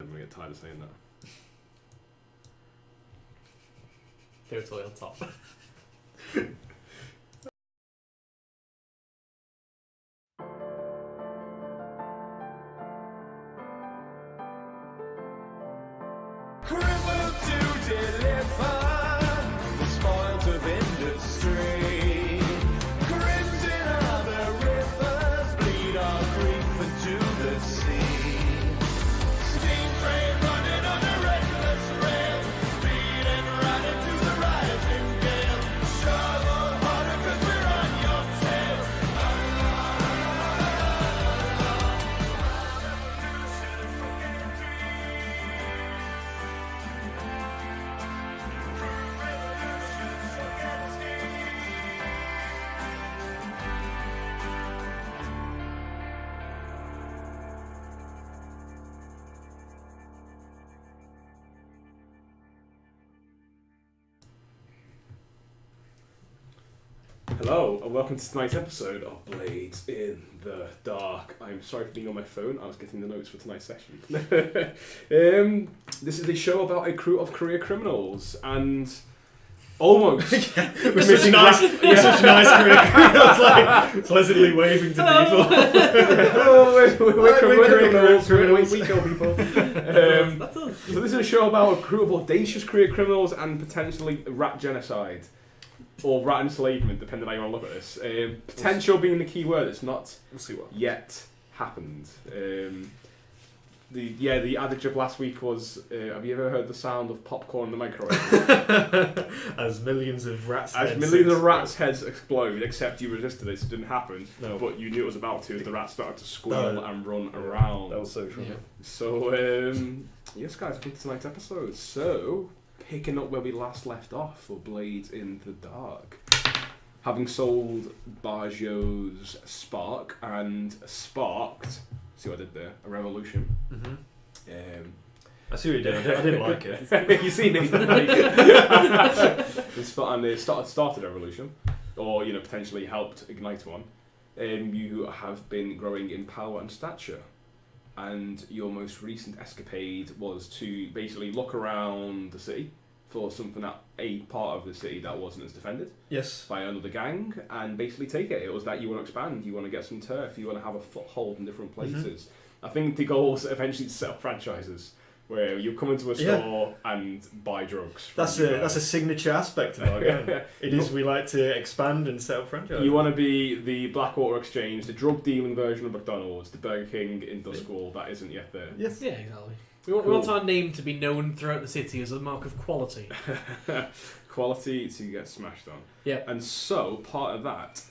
I'm going to get tired of saying that. Totally on top. Criminal to deliver the spoils of industry. Crimson are the rivers, bleed our grief into the sea. Steam train running on a reckless rail, speeding right into the rising gale. Shovel harder 'cause we're on your tail. Hello, and welcome to tonight's episode of Blades in the Dark. I'm sorry for being on my phone, I was getting the notes for tonight's session. This is a show about a crew of career criminals, and almost Such a nice career. It's pleasantly waving to people. we're career criminals, we kill people. That's us. So this is a show about a crew of audacious career criminals and potentially rat genocide. Or rat enslavement, depending on how you want to look at this. Potential being the key word. It's not yet happened. The adage of last week was, have you ever heard the sound of popcorn in the microwave? As millions of rats' heads explode, except you resisted it, so it didn't happen. No. But you knew it was about to as the rats started to squeal and run around. That was so true. Yeah. So, yes guys, welcome to tonight's episode. So, picking up where we last left off for Blades in the Dark. Having sold Barjo's Spark and sparked, see what I did there, a revolution. Mm-hmm. I see what you did. I didn't like it. You see me, and they started a revolution, or potentially helped ignite one. You have been growing in power and stature. And your most recent escapade was to basically look around the city for something that a part of the city that wasn't as defended by another gang, and basically take it. It was that you want to expand, you want to get some turf, you want to have a foothold in different places. I think the goal is eventually to set up franchises where you come into a store and buy drugs. That's a signature aspect of our game. It is, we like to expand and set up franchises. You want to be the Blackwater Exchange, the drug dealing version of McDonald's, the Burger King in Doskvol that isn't yet there. Yes. Yeah, exactly. We want our name to be known throughout the city as a mark of quality. Quality to get smashed on. Yeah. And so, part of that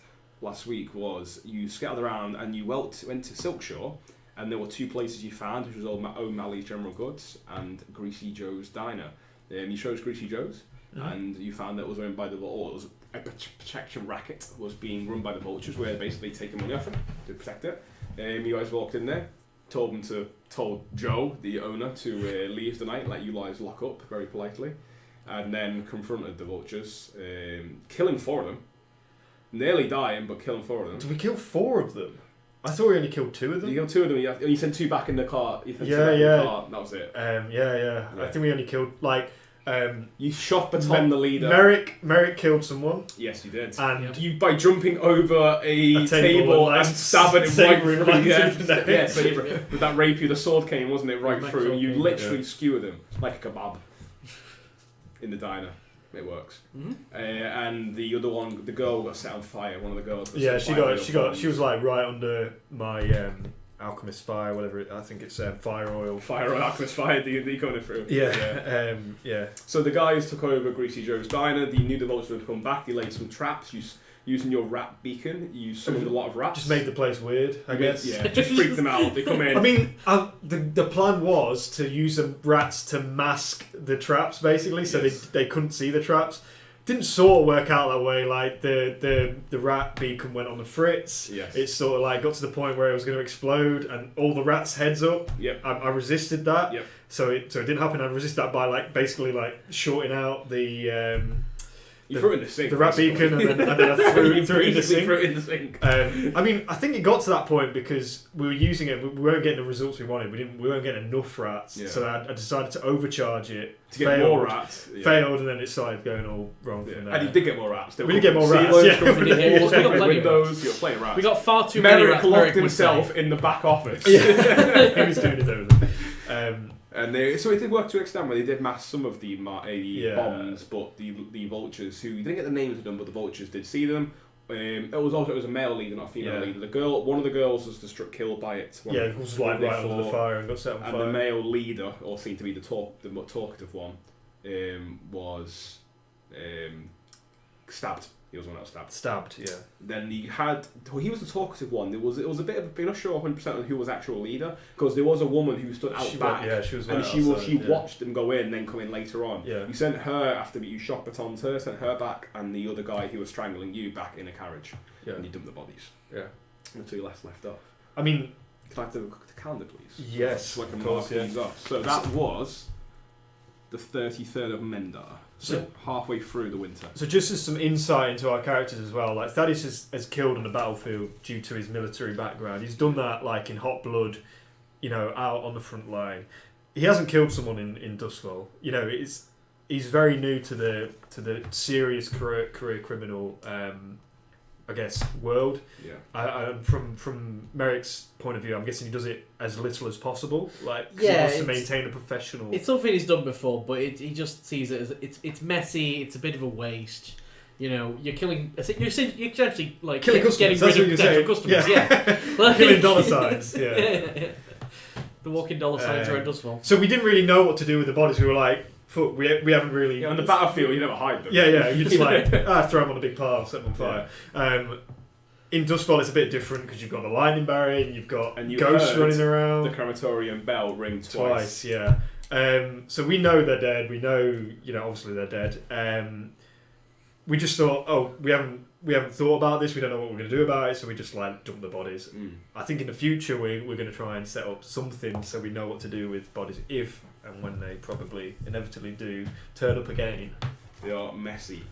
last week was you scattered around and you went to Silkshaw, and there were two places you found, which was O'Malley's General Goods and Greasy Joe's Diner. You chose Greasy Joe's, and you found that it was owned by the Vultures. A protection racket was being run by the Vultures, where they basically taking money off it to protect it. You guys walked in there, told Joe, the owner, to leave the night, let you guys lock up very politely, and then confronted the Vultures, killing 4 of them. Nearly dying, but killing 4 of them. Did we kill 4 of them? I thought we only killed 2 of them. You killed 2 of them. You sent 2 back in the car. In the car. That was it. Yeah. I think we only killed you shot Baton the leader. Merrick killed someone. Yes, you did. And you by jumping over a table and stabbing him right through. Yes, with that rapier, the sword came, wasn't it, right through? You literally skewered him like a kebab in the diner. It works. Mm-hmm. And the other one, the girl got set on fire. One of the girls. She was like right under my alchemist fire, whatever. I think it's fire oil. Fire oil, alchemist fire. D&D coming through. Yeah. So the guys took over Greasy Joe's Diner. They knew the Vultures would come back. They laid some traps. Using your rat beacon, you summoned a lot of rats. Just made the place weird, I guess. Yeah, just freaked them out. They come in. I mean, the plan was to use the rats to mask the traps, basically, so they couldn't see the traps. Didn't sort of work out that way. Like the rat beacon went on the fritz. Yes. It sort of like got to the point where it was going to explode, and all the rats' heads up. Yep. I resisted that. Yep. So it didn't happen. I resisted that by basically shorting out the You threw it in the sink. The rat beacon, and then I threw it in the sink. Threw it in the sink. I mean, I think it got to that point because we were using it. We weren't getting the results we wanted. We weren't getting enough rats. Yeah. So I decided to overcharge it. To get more rats. Yeah. Failed, and then it started going all wrong from there. And you did get more rats. We did get more rats. Ceilings, Yeah. coming We did. walls, We got plenty of windows. You got plenty of rats. We got far too many Merrick rats. locked Merrick would himself say. in the back office. He was doing his own thing. So it did work to an extent where they did mass some of the bombs, but the vultures, who you didn't get the names of them, but the vultures did see them. It was a male leader, not a female leader. One of the girls was killed by it. It was like right under the fire and got set on fire. And the male leader, or seemed to be the more talkative one, was stabbed. He was the one that was stabbed. Stabbed, yeah. Then he was the talkative one. It was a bit of, I'm not sure 100% on who was actual leader, because there was a woman who stood out back. She was. And she watched them go in and then come in later on. Yeah. You sent her, after you shot batons her, sent her back, and the other guy who was strangling you back in a carriage. Yeah. And you dumped the bodies. Yeah. Until you left off. I mean... Can I have the calendar, please? Yes, So I can of course, mark these off. So that was the 33rd of Mendar. So halfway through the winter. So just as some insight into our characters as well, like Thadeus has killed on the battlefield due to his military background. He's done that like in hot blood, out on the front line. He hasn't killed someone in Doskvol. He's very new to the serious career criminal world. Yeah. From Merrick's point of view, I'm guessing he does it as little as possible. Like, 'cause he wants to maintain a professional. It's something he's done before, but he just sees it as it's messy. It's a bit of a waste. You're killing. You're essentially like killing customers. getting rid of potential Yeah. customers. Yeah, like, killing dollar signs. Yeah. yeah. The walking dollar signs around Doskvol. So we didn't really know what to do with the bodies. We were like, "Fuck, we haven't really." On the battlefield, you never hide them. Yeah. You just throw them on a big pile, set them on fire. Yeah. In Doskvol, it's a bit different because you've got the lightning barrier, and you've got And you ghosts heard running around. The crematorium bell ring twice. Yeah. So we know they're dead. We know, obviously they're dead. We just thought, we haven't thought about this. We don't know what we're going to do about it. So we just dump the bodies. I think in the future we're going to try and set up something so we know what to do with bodies if and when they probably inevitably do turn up again. They are messy.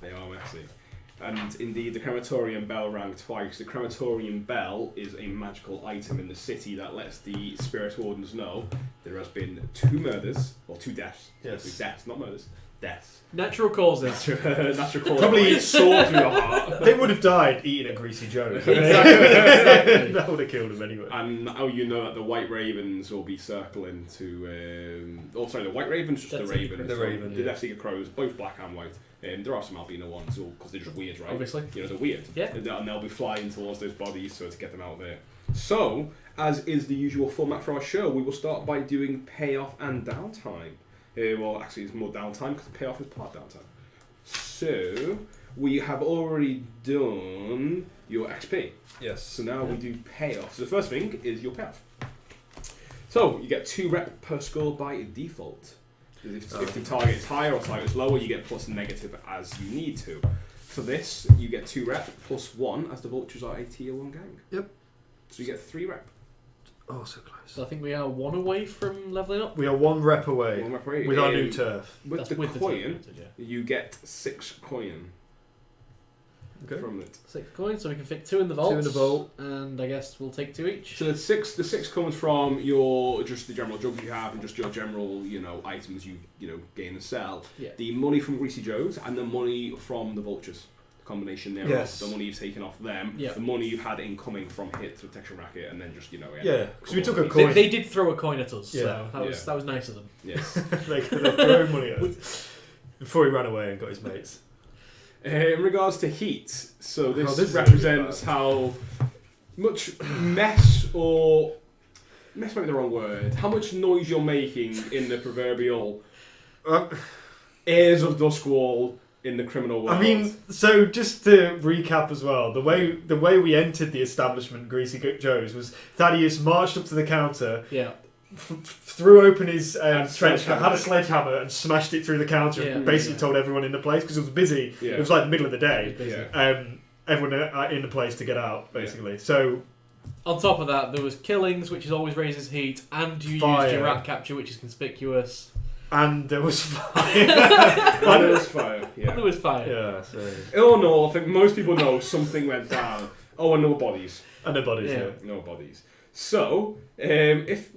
And indeed, the crematorium bell rang twice. The crematorium bell is a magical item in the city that lets the spirit wardens know there has been 2 murders, or 2 deaths. Yes. Deaths, not murders. Deaths. Natural causes. Natural causes. Probably a sword through the heart. They would have died eating a greasy Joe. Exactly. That would have killed them anyway. And now you know that the White Ravens will be circling to... the White Ravens, just the Ravens. The Raven, The yeah. Death Seeker Crows, both black and white. There are some albino ones, because they're just weird, right? Obviously. They're weird. Yeah. And they'll be flying towards those bodies to get them out there. So, as is the usual format for our show, we will start by doing payoff and downtime. Actually, it's more downtime, because payoff is part downtime. So, we have already done your XP. Yes. So now we do payoff. So the first thing is your payoff. So, you get 2 rep per score by default. If the target is higher or target is lower, you get plus and negative as you need to. For this, you get 2 rep plus 1 as the vultures are a tier 1 gang. Yep. So you get 3 rep. Oh, so close. So I think we are 1 away from leveling up. We are 1 rep away 1 rep away. with our new turf. With That's the with coin, the turf, you get 6 coin Okay. from it. 6 coins, so we can fit 2 in the vault. 2 in the vault. And I guess we'll take 2 each. So the six comes from just the general jugs you have and just your general, items you gain and sell. Yeah. The money from Greasy Joe's and the money from the vultures. Combination thereof. Yes. The money you've taken off them, Yeah. the money you've had incoming from hits with Protection Racket, and then just Yeah, because we took a coin. coin. They did throw a coin at us, Yeah. so that was nice of them. Yes. They threw money at us before he ran away and got his mates. In regards to heat, so this, this is represents really how much mess might be the wrong word. How much noise you're making in the proverbial airs of Doskvol in the criminal world. I mean, so just to recap as well, the way we entered the establishment, Greasy Joe's, was Thadeus marched up to the counter, Yeah. threw open his trench sledgehammer. coat, had a sledgehammer and smashed it through the counter and basically told everyone in the place, because it was busy, Yeah. it was like the middle of the day, Yeah. everyone in the place to get out, basically. So, On top of that, there was killings, which is always raises heat, and you Fire. used your rat capture, which is conspicuous. And there was fire. And there was fire. Yeah. There was fire. Yeah, so. Oh no, I think most people know something went down. Oh, and no bodies. And the bodies, Yeah. yeah. No bodies. So, if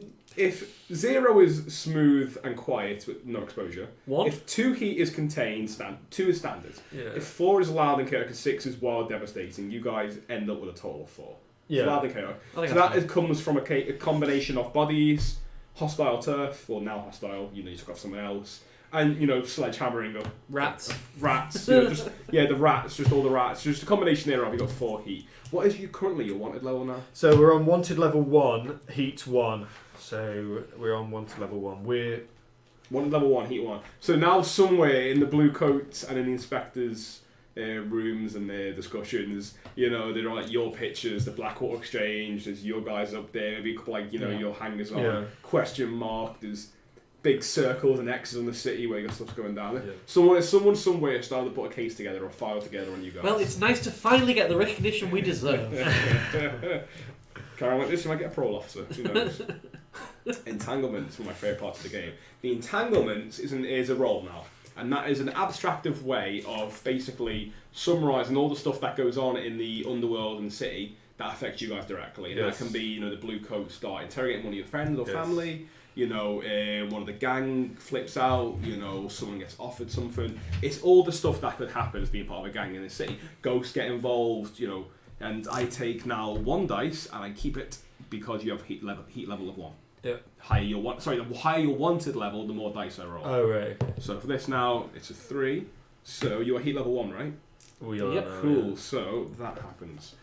0 is smooth and quiet with no exposure, 1. if 2 heat is contained, 2 is standard. Yeah. If 4 is loud and chaotic and 6 is wild devastating, you guys end up with a total of 4. Yeah. Loud and chaotic. I think So that's that comes from a combination of bodies, hostile turf, or now hostile, you took off someone else, and, sledgehammering up rats. rats, the rats, just all the rats, just a combination thereof, you got 4 heat. What is currently your wanted level now? So we're on wanted level 1, heat 1. So we're on wanted level 1. We're Wanted level 1, heat 1. So now somewhere in the blue coats and in the inspectors' rooms and their discussions, there are like your pictures, the Blackwater Exchange, there's your guys up there, maybe a couple your hangers on, Yeah. question mark, there's big circles and X's on the city where your stuff's going down. Yeah. Someone somewhere started to put a case together or a file together on you guys. Well, it's nice to finally get the recognition we deserve. Carry on like this, you might get a parole officer. Who knows? Entanglements were my favourite part of the game. The entanglements is a role now, and that is an abstractive way of basically summarising all the stuff that goes on in the underworld and city that affects you guys directly. And Yes. that can be, the blue coats start interrogating one of your friends or Yes. family. One of the gang flips out. Someone gets offered something. It's all the stuff that could happen as being part of a gang in the city. Ghosts get involved. And I take now 1 dice and I keep it because you have heat level of 1. Yeah. The higher your wanted level, the more dice I roll. Oh right. So for this now, it's a 3. So you're heat level 1, right? We are Yep. now, Cool. yeah. So that happens.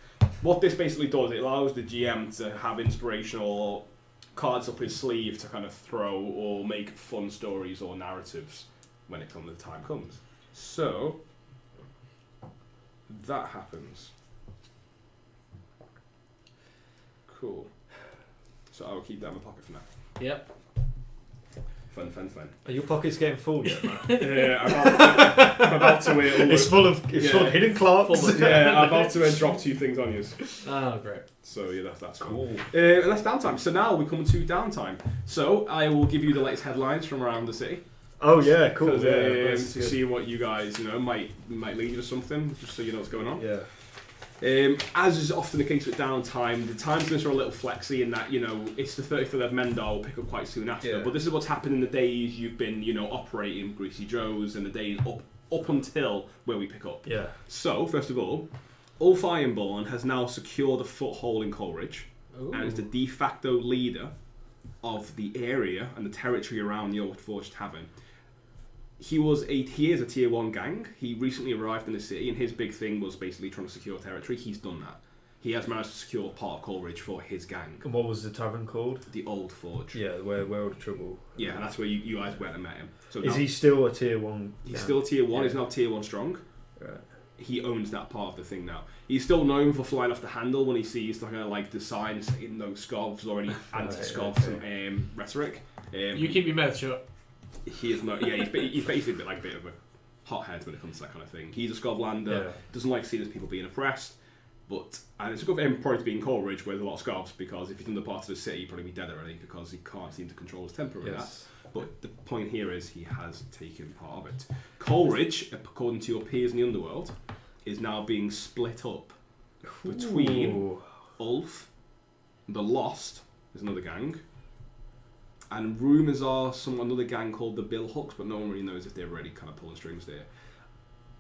What this basically does, it allows the GM to have inspirational cards up his sleeve to kind of throw or make fun stories or narratives when the time comes. So that happens. Cool. So I will keep that in my pocket for now. Yep. Fun. Are your pockets getting full yet, man? Yeah, I'm about to It's full of hidden clocks. Full of- I'm about to drop 2 things on you. Oh, great. So yeah, that's Cool. And that's downtime. So now we come to downtime. So I will give you the latest headlines from around the city. Oh yeah, cool. 'Cause, Yeah, to see what you guys, might lead you to something, just so you know what's going on. yeah. As is often the case with downtime, the time zones are a little flexy in that, it's the 35th of Mendar will pick up quite soon after. Yeah. But this is what's happened in the days you've been, operating Greasy Joe's and the days up until where we pick up. Yeah. So, first of all, Ulf Ironborn has now secured a foothold in Coleridge and is the de facto leader of the area and the territory around the Old Forge Tavern. He is a tier 1 gang. He recently arrived in the city and his big thing was basically trying to secure territory. He's done that. He has managed to secure part of Coleridge for his gang. And what was the tavern called? The Old Forge. Yeah, where all the trouble. Yeah, and that's where you guys went and met him. So Is now, he still a tier 1? he's still tier 1, Yeah. he's now tier 1 strong. Right. He owns that part of the thing now. He's still known for flying off the handle when he sees the signs in those scovs or any anti-scovs rhetoric. You keep your mouth shut. He is not. Yeah, he's basically a bit of a hothead when it comes to that kind of thing. He's a Scovlander. Yeah. Doesn't like to see those people being oppressed. And it's good for him probably to be in Coleridge where there's a lot of Scovs because if he's in the part of the city, he'd probably be dead already because he can't seem to control his temper with Yes. that. But the point here is he has taken part of it. Coleridge, according to your peers in the underworld, is now being split up between Ooh. Ulf, the Lost, there's another gang, and rumours are another gang called the Bill Hooks, but no one really knows if they're really kind of pulling strings there.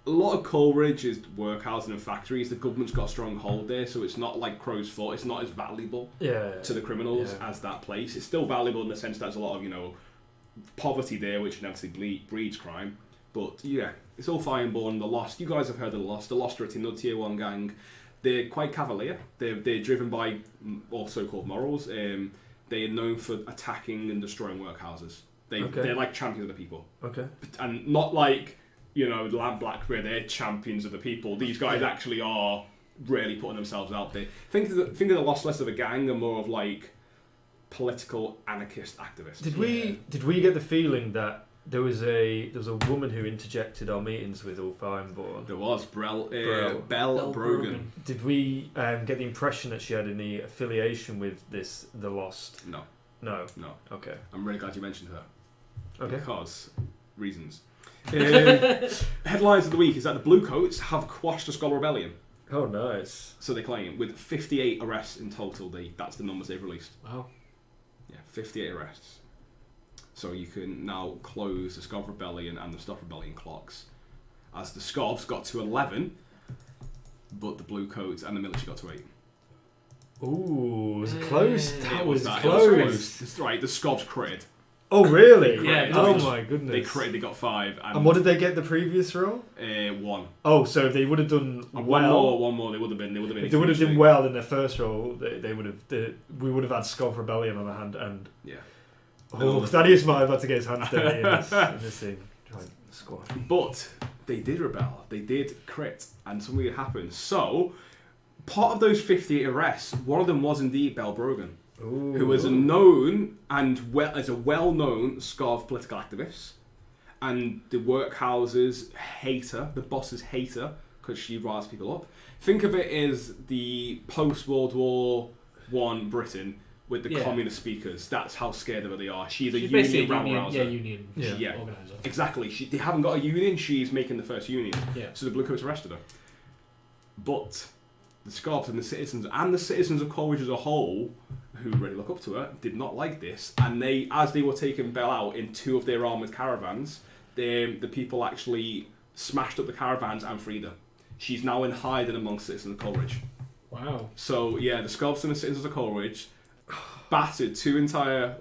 A lot of Coleridge is workhousing and factories. The government's got a strong hold there, so it's not like Crow's Fort. It's not as valuable to the criminals as that place. It's still valuable in the sense that there's a lot of, poverty there, which inevitably breeds crime. But yeah, it's all Ironborn, the Lost. You guys have heard of the Lost. The Lost are a tier 1 gang. They're quite cavalier. They're driven by all so-called morals. They are known for attacking and destroying workhouses. They're like champions of the people. Okay. And not like, the Lamp Black where they're champions of the people. These guys actually are really putting themselves out there. Think of the Lost less of a gang and more of like political anarchist activists. Did we get the feeling that there was a woman who interjected our meetings with Ulf Ironborn? There was Bell Bell Brogan. Did we get the impression that she had any affiliation with the Lost? No. No. No. Okay. I'm really glad you mentioned her. Okay. Because reasons. Headlines of the week is that the Bluecoats have quashed the Skull Rebellion. Oh, nice. So they claim, with 58 arrests in total. That's the numbers they've released. Wow. Yeah, 58 arrests. So you can now close the Skov Rebellion and the Stop Rebellion clocks. As the Skovs got to 11, but the Bluecoats and the military got to 8. Ooh, it was close. That was It close. That's right, the Skovs critted. Oh, really? Yeah, Oh they- my goodness. They critted, they got 5. And what did they get the previous roll? 1. Oh, so if they would have done And well. one more. They would have been. If they would have done well in their first roll, they would have. We would have had Skov Rebellion on the hand, and Yeah. oh, Thaddeus might have had to get his hands dirty in this thing. Try and score. But they did rebel. They did crit, and something had happened. So, part of those 58 arrests, one of them was indeed Bel Brogan, who was a known and as a well-known Skov political activist, and the workhouses hater, the boss's hater, because she riles people up. Think of it as the post-World War I Britain with the communist speakers. That's how scared of her they are. She's a She's basically union a union, rouser. union Yeah. organizer. Exactly. They haven't got a union. She's making the first union. Yeah. So the Bluecoats arrested her. But the Skovs and the citizens of Coleridge as a whole, who really look up to her, did not like this. And as they were taking Bel out in 2 of their armoured caravans, the people actually smashed up the caravans and freed her. She's now in hiding among citizens of Coleridge. Wow. So yeah, the Skovs and the citizens of Coleridge battered 2 entire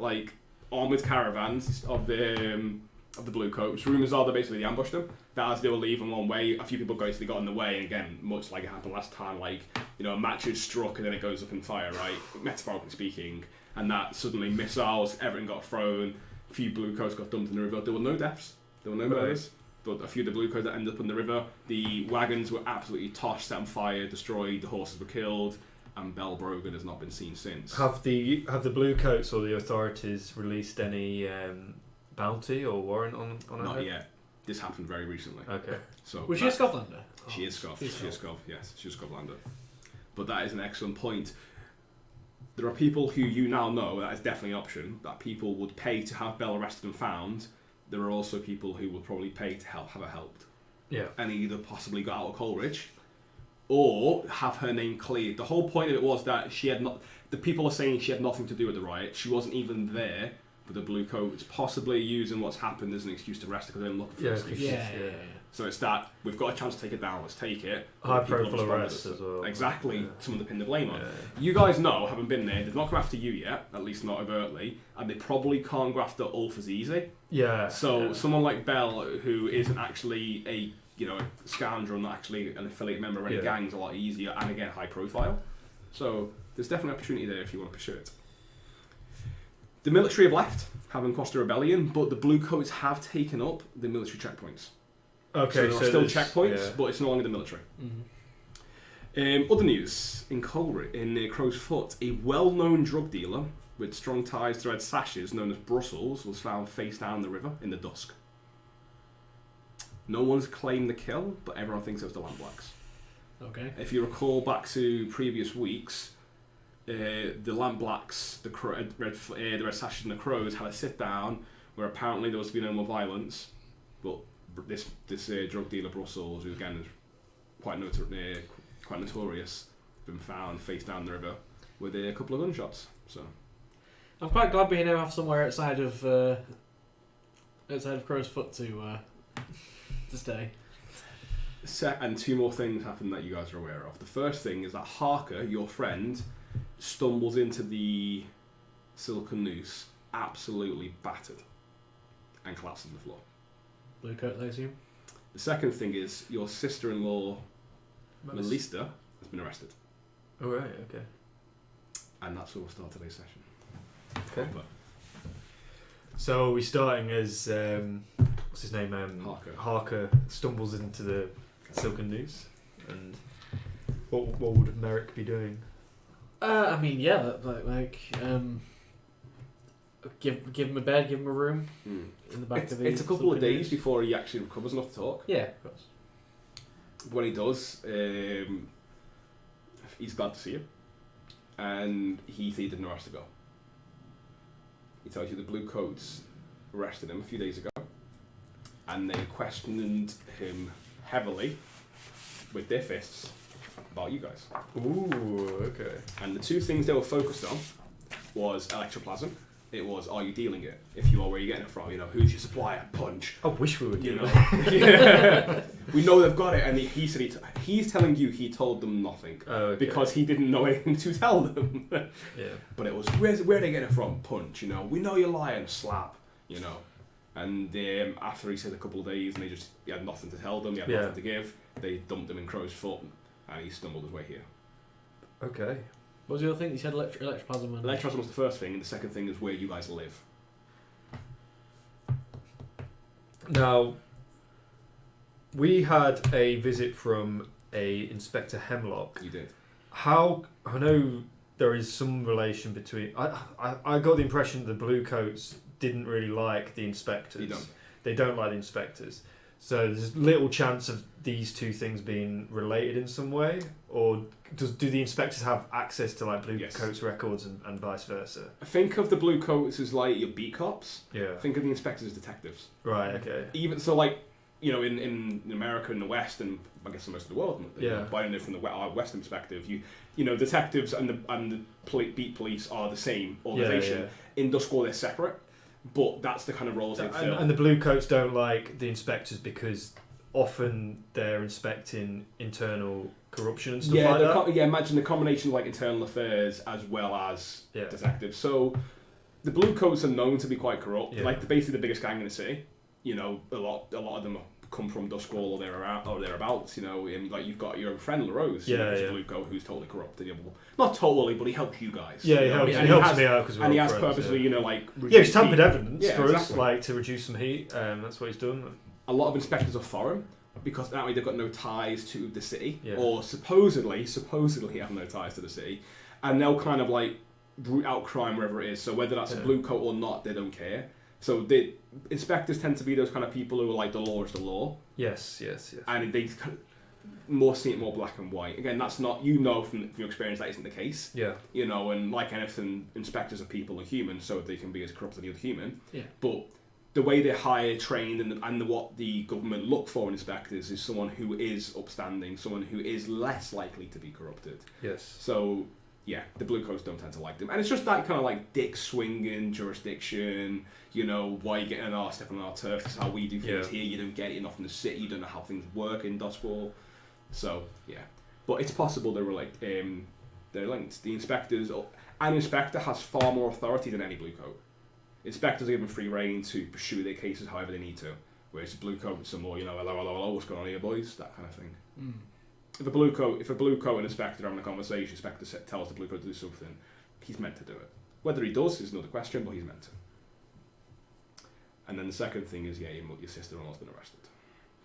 armoured caravans of the Bluecoats. Rumours are that basically they ambushed them. That as they were leaving one way, a few people basically got in the way, and again, much like it happened last time, a match is struck and then it goes up in fire, right? Metaphorically speaking, and that suddenly missiles, everything got thrown, a few Bluecoats got dumped in the river. There were no deaths, there were no murders, but a few of the Bluecoats that ended up in the river, the wagons were absolutely toshed, set on fire, destroyed, the horses were killed, and Bel Brogan has not been seen since. Have the Bluecoats or the authorities released any bounty or warrant on her? Not yet. This happened very recently. Okay. So Was she a Scotlander? She is Scov. She is Scov. Yes, she's a Scotlander. But that is an excellent point. There are people who you now know that is definitely an option that people would pay to have Bel arrested and found. There are also people who would probably pay to have her helped. Yeah. And either possibly got out of Coleridge or have her name cleared. The whole point of it was that she had not. The people are saying she had nothing to do with the riot. She wasn't even there. But the Bluecoats possibly using what's happened as an excuse to arrest her because they're looking for her. Yeah. So it's that we've got a chance to take it down. Let's take it. High People have profile responded arrests to it. as well. Exactly. Yeah. Someone to pin the blame on. Yeah. You guys know, having been there, they've not come after you yet. At least not overtly, and they probably can't go after Ulf as easy. Yeah. So someone like Bel, who isn't actually a scoundrel, not actually an affiliate member of any gangs, a lot easier, and again high profile. So there's definitely opportunity there if you want to pursue it. The military have left, having quashed the rebellion, but the Bluecoats have taken up the military checkpoints. Okay, so there are still checkpoints, but it's no longer the military. Mm-hmm. Other news in Crow's Foot, a well-known drug dealer with strong ties to red sashes, known as Brussels, was found face down the river in the dusk. No one's claimed the kill, but everyone thinks it was the Lampblacks. Okay. If you recall back to previous weeks, the Lampblacks, the red sashes, and the Crows had a sit down where apparently there was to be no more violence, but this drug dealer Brussels, who again is quite notorious, been found face down the river with a couple of gunshots. So I'm quite glad we now have somewhere outside of Crow's Foot to stay. And 2 more things happen that you guys are aware of. The first thing is that Harper, your friend, stumbles into the silken noose, absolutely battered, and collapses on the floor. Bluecoat, I assume. The second thing is your sister-in-law, Melissa, has been arrested. Oh, right, okay. And that's where we'll start today's session. Okay. So we're starting as, what's his name? Harker stumbles into the silken noose. And what would Merrick be doing? I mean, yeah, give him a bed, give him a room in the back of the. It's a couple of days before he actually recovers enough to talk. Yeah, of course. When he does, he's glad to see you, and he didn't know where else to go. He tells you the Bluecoats arrested him a few days ago, and they questioned him heavily with their fists about you guys. Ooh, okay. And the two things they were focused on was electroplasm. It was, are you dealing it? If you are, where are you getting it from? You know, who's your supplier? Punch. I wish we were You doing know, that. yeah. We know they've got it, and he said he's telling you he told them nothing because he didn't know anything to tell them. Yeah. But it was where are they getting it from? Punch. You know, we know you're lying. Slap. You know, and after he said a couple of days, and he had nothing to tell them, he had nothing to give. They dumped him in Crow's Foot, and he stumbled his way here. Okay. What was the other thing? You said electroplasm. And... Electroplasm was the first thing, and the second thing is where you guys live. Now, we had a visit from a Inspector Hemlock. You did. How I know there is some relation between. I got the impression the Bluecoats didn't really like the inspectors. They don't like the inspectors. So there's little chance of these two things being related in some way, or do the inspectors have access to like Bluecoats records and vice versa? Think of the Bluecoats as like your beat cops. Yeah. Think of the inspectors as detectives. Right. Okay. Even so, like in America and the West, and I guess most of the world. Yeah. But from the Western perspective, you know detectives and the beat police are the same organisation. Yeah. In Doskvol, they're separate. But that's the kind of roles they fill. And the Bluecoats don't like the inspectors because often they're inspecting internal corruption and stuff like that. Imagine the combination of like internal affairs as well as detectives. So the Bluecoats are known to be quite corrupt. Yeah. Like basically the biggest gang in the city. You know, a lot of them come from Doskvol or thereabouts. You know, and like you've got your own friend LaRose, who's a Bluecoat who's totally corrupt. Well, not totally, but he helps you guys. Yeah, he helps me out because and he has purposely, you know, like he's tampered evidence for us, exactly. like to reduce some heat. That's what he's done. A lot of inspectors are foreign because that way they've got no ties to the city, Yeah. or supposedly have no ties to the city, and they'll kind of like root out crime wherever it is. So whether that's a blue coat or not, they don't care. So the inspectors tend to be those kind of people who are like the law is the law. Yes. And they more see it more black and white. Again, that's not, you know from your experience that isn't the case. Yeah. You know, and like anything, inspectors are people, are human, so they can be as corrupt as any other human. Yeah. But the way they're hired, trained, and what the government look for in inspectors is someone who is upstanding, someone who is less likely to be corrupted. Yes. So, yeah, the Bluecoats don't tend to like them. And it's just that kind of like dick swinging jurisdiction, you know, why you getting our step on our turf, this is how we do things here, you don't get it enough in the city, you don't know how things work in Doskvol. So, yeah. But it's possible they're linked. The inspectors, an inspector has far more authority than any Bluecoat. Inspectors are given free rein to pursue their cases however they need to. Whereas a Bluecoat, some more, you know, hello, what's going on here, boys? That kind of thing. Mm. If a Bluecoat and inspector are having a conversation, inspector tells the Bluecoat to do something, he's meant to do it. Whether he does is another question, but he's meant to. And then the second thing is, your sister-in-law's been arrested.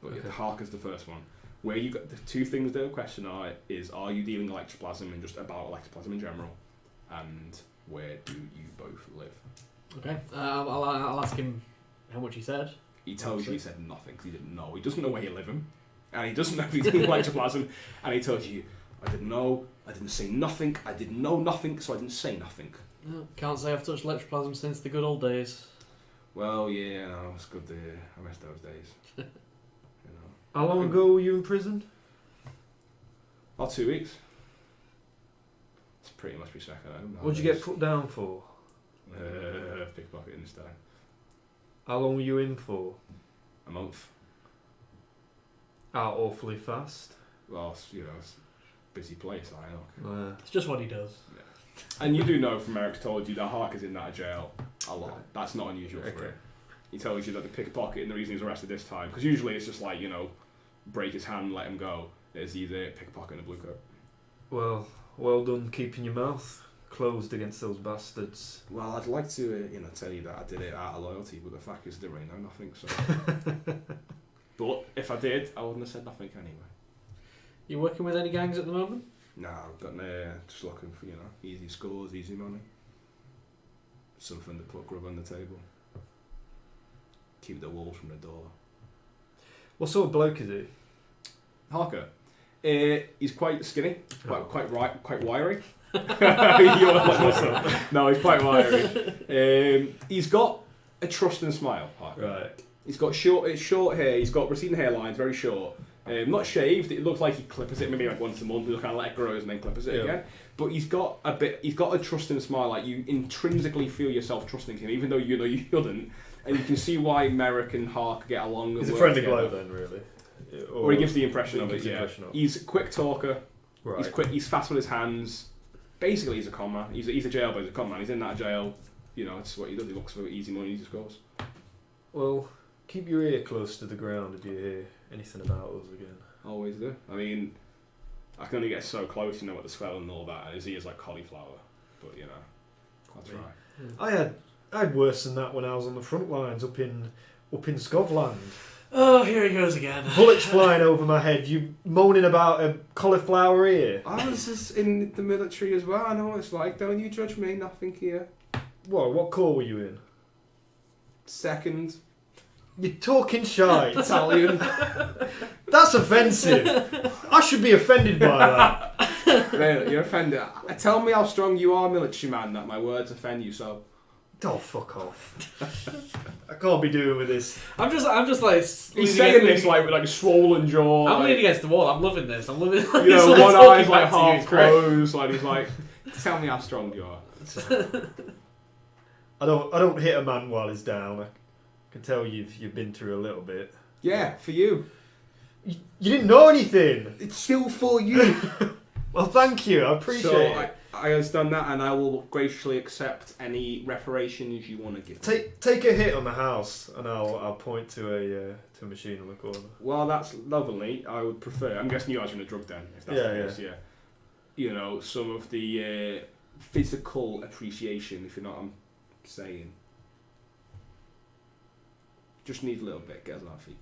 But the Harker's the first one. Where you got the two things that question are you dealing electroplasm and just about electroplasm in general, and where do you both live? Okay, I'll ask him how much he said. He tells you he said nothing because he didn't know. He doesn't know where you're living, and he doesn't know if he's dealing electroplasm, and he tells you, I didn't know, I didn't say nothing, I didn't know nothing, so I didn't say nothing. No, can't say I've touched electroplasm since the good old days. Well, yeah, no, it's good to hear. I miss those days. You know. How long ago were you in prison? About 2 weeks. It's pretty much my second home. What'd you get put down for? Pickpocketing this time. How long were you in for? A month. Out awfully fast. Well, you know, it's a busy place, I know. It's just what he does. Yeah. And you do know from Merrick's told you that Harker's in and out of jail a lot. That's not unusual for him. He tells you that the pickpocket and the reason he's arrested this time, because usually it's just like, you know, break his hand, let him go. It's either pickpocket and a blue coat. Well done keeping your mouth closed against those bastards. Well, I'd like to, tell you that I did it out of loyalty, but the fact is I didn't really know nothing, so... But if I did, I wouldn't have said nothing anyway. You working with any gangs at the moment? No, I've got just looking for, easy scores, easy money. Something to put grub on the table. Keep the wolves from the door. What sort of bloke is he? Harker. He's quite skinny, quite wiry. You're like muscle. No, he's quite wiry. He's got a trusting smile. Harper. Right. He's got short hair. He's got receding hairlines, very short. Not shaved. It looks like he clippers it maybe like once a month. He'll kind of let it grow and then clippers it again. But he's got a trusting smile. Like you intrinsically feel yourself trusting him, even though you know you shouldn't. And you can see why Merrick and Harper get along. He's a friendly bloke then, really. Or he gives the impression of it. Yeah. Impression of. He's a quick talker. Right. He's quick. He's fast with his hands. Basically, he's a con man. He's a jailbird. He's a con man. He's in that jail. You know, it's what he does. He looks for easy money. He just goes. Well, keep your ear close to the ground if you hear anything about us again. Always do. I mean, I can only get so close, you know, with the swell and all that, and his ears like cauliflower. But you know, that's right. I had worse than that when I was on the front lines up in Scotland. Oh, here he goes again. Bullets flying over my head. You moaning about a cauliflower ear. I was just in the military as well. I know what it's like. Don't you judge me. Nothing here. What corps were you in? Second. You're talking shite. Italian. That's offensive. I should be offended by that. Really, you're offended. Tell me how strong you are, military man, that my words offend you so. Oh, fuck off. I can't be doing with this. I'm just like... He's saying this like with like a swollen jaw. I'm like, leaning against the wall. I'm loving this. I'm loving. You know, one eye's like half closed. Like he's like, tell me how strong you are. I don't hit a man while he's down. I can tell you've been through a little bit. Yeah, for you. You didn't know anything. It's still for you. Well, thank you. I appreciate it. I understand that, and I will graciously accept any reparations you want to give. Take a hit on the house, and I'll point to a machine on the corner. Well, that's lovely. I would prefer. I'm guessing you guys are in a drug den, if that's the case. Yeah. You know, some of the physical appreciation, if you know what I'm saying. Just need a little bit. Get us on our feet.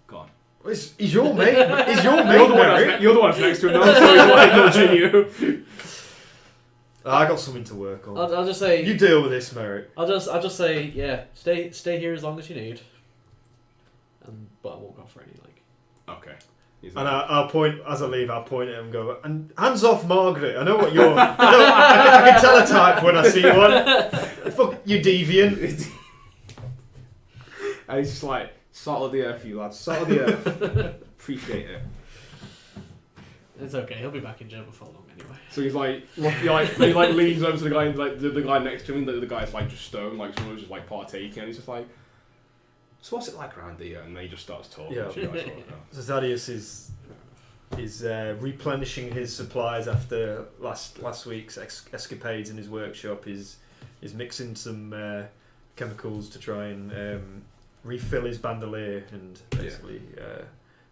Go on. He's your mate. He's your mate. You're the one that's next to him. No, so he's like nudging you. I got something to work on. I'll just say you deal with this, Merrick. I'll just say stay here as long as you need. But I won't go for any Okay. And I'll point as I leave. I'll point at him and go, and hands off, Margaret. I know what you're. I can tell a type when I see one. Fuck you, deviant. And he's just like, salt of the earth, you lads. Salt of the earth. Appreciate it. It's okay. He'll be back in jail before long anyway. So he's like, he leans over to the guy, like the guy next to him. The guy's like just stoned, like someone who's just like partaking. And he's just like, so what's it like around here? And then he just starts talking. Yeah. So Thaddeus is replenishing his supplies after last week's escapades in his workshop. He's mixing some chemicals to try and refill his bandolier and basically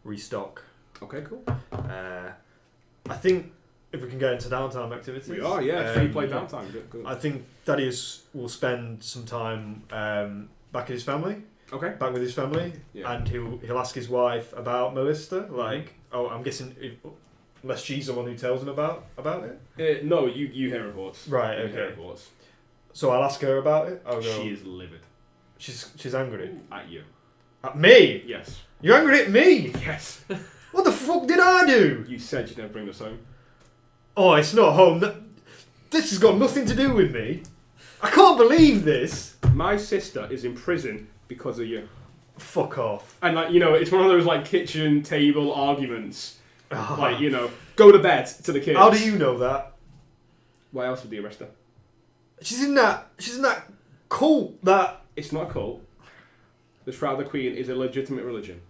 restock. Okay, cool. I think if we can get into downtime activities, We are, yeah. Free play downtime. Good. I think Thaddeus will spend some time back in his family. Okay. Back with his family, and he'll ask his wife about Melissa. Like, I'm guessing, unless she's the one who tells him about it. No, you hear reports. Right. You Okay. hear reports. So I'll ask her about it. I'll go. She is livid. She's angry At you. at me. Yes. You're angry at me. Yes. What the fuck did I do? You said you'd never bring this home. Oh, it's not home. This has got nothing to do with me. I can't believe this. My sister is in prison because of you. Fuck off. And it's one of those like kitchen table arguments. Like, go to bed to the kids. How do you know that? Why else would they arrest her? She's in that cult that. It's not a cult. The Shroud of the Queen is a legitimate religion.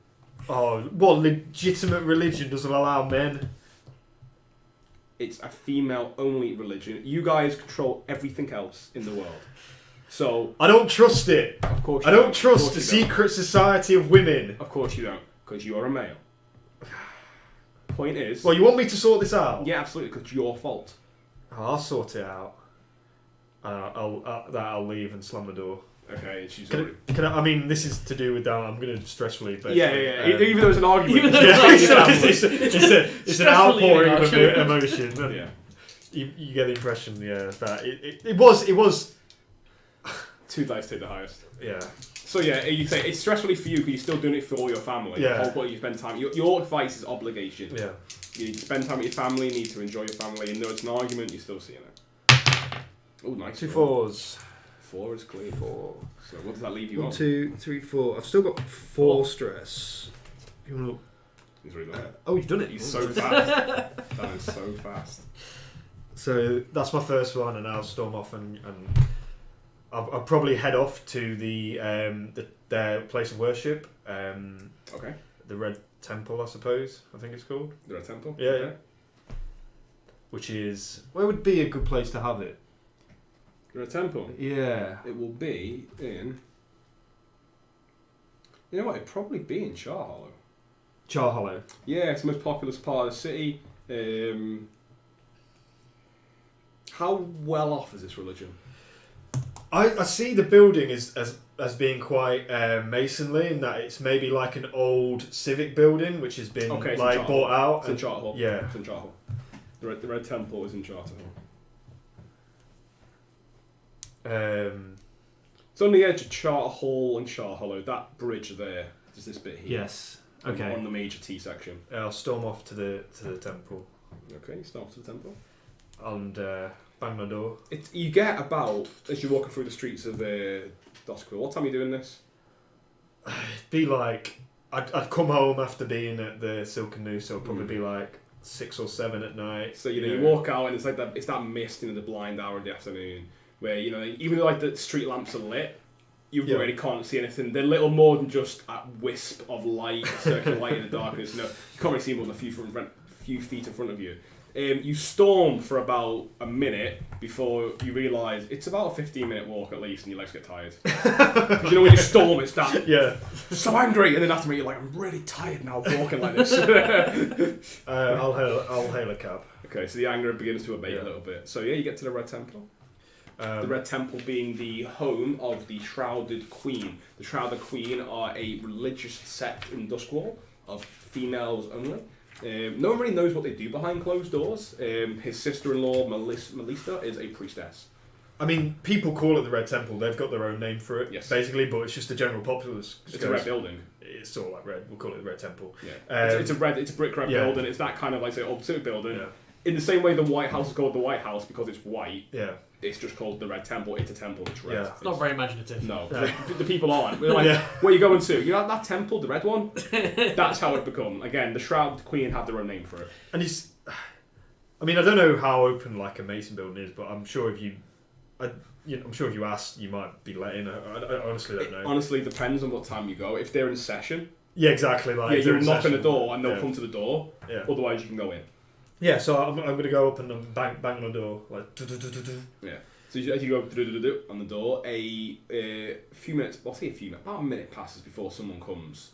Oh, what legitimate religion doesn't allow men? It's a female-only religion. You guys control everything else in the world. So I don't trust it. Of course you I don't trust the you don't. secret society of women. Of course you don't, because you are a male. Point is... Well, you want me to sort this out? Yeah, absolutely, because it's your fault. Oh, I'll sort it out. I'll leave and slam the door. Okay, she's Can I, this is to do with that. I'm going to stress relieve. Yeah. Even though it's an argument. It's an outpouring of emotion. Yeah. You get the impression, that it was. 2 dice take the highest. Yeah. So you say it's stressfully for you because you're still doing it for all your family. Yeah. The whole point you spend time. Your advice is obligation. Yeah. You need to spend time with your family. You need to enjoy your family. And though it's an argument, you're still seeing it. Oh, nice. 2 roll. 4s. 4 is clear. 4. So what does that leave you 1, on? 2, 3, 4. I've still got 4 stress. You wanna... He's really done it. Oh, you've done it. He's so fast. That is so fast. So that's my first one, and I'll storm off, and I'll probably head off to their place of worship. Okay. The Red Temple, I suppose. I think it's called. The Red Temple? Yeah, Okay. yeah. Which is where would be a good place to have it? The Red Temple? Yeah. It will be in... You know what? It'd probably be in Char Hollow. Char Hollow. Yeah, it's the most populous part of the city. How well off is this religion? I see the building as being quite masonly, in that it's maybe like an old civic building which has been Okay, it's like in bought out. It's in Charter Hall. Yeah. It's in Charter Hall. The Red Temple is in Charter Hall. It's on the edge of Charter Hall and Char Hollow. That bridge there. There's this bit here. Yes. Okay. On the major T section. I'll storm off to the temple Okay, you start off to the temple. and bang my door. You get about, as you're walking through the streets of Doskvol. What time are you doing this? Be like I'd come home after being at the Silken Noose, so it'd probably be like 6 or 7 at night. So you walk out and it's like that. It's that mist in the blind hour of the afternoon where even though like the street lamps are lit, you really can't see anything. They're little more than just a wisp of light, circular light in the darkness. You can't really see more than a few feet in front of you. You storm for about a minute before you realise it's about a 15-minute walk at least, and your legs get tired. Because when you storm, it's that so angry, and then after me you're like, I'm really tired now walking like this. I'll hail a cab. Okay, so the anger begins to abate a little bit. So you get to the Red Temple. The Red Temple being the home of the Shrouded Queen. The Shrouded Queen are a religious sect in Doskvol of females only. No one really knows what they do behind closed doors. His sister-in-law, Melissa, is a priestess. I mean, people call it the Red Temple. They've got their own name for it, Yes. basically, but it's just the general populace. It's a red building. It's sort of like red. We'll call it the Red Temple. Yeah. It's a brick red building. It's that kind of like old civic building. Yeah. In the same way the White House is called the White House because it's white. Yeah. It's just called the Red Temple. It's a temple. It's red. Yeah. It's not very imaginative. No, Yeah. the people aren't. We're like, where are you going to? You know that temple, the red one? That's how it become. Again, the Shrouded Queen have their own name for it. And it's... I mean, I don't know how open like a mason building is, but I'm sure if you asked, you might be let in. I honestly don't know. Honestly, it depends on what time you go. If they're in session, Yeah, exactly. Like you'll knock on the door and they'll Yeah. come to the door. Yeah. Otherwise, you can go in. Yeah, so I'm going to go up and bang on the door. Like, Yeah. So as you go on the door, a few minutes, about a minute passes before someone comes.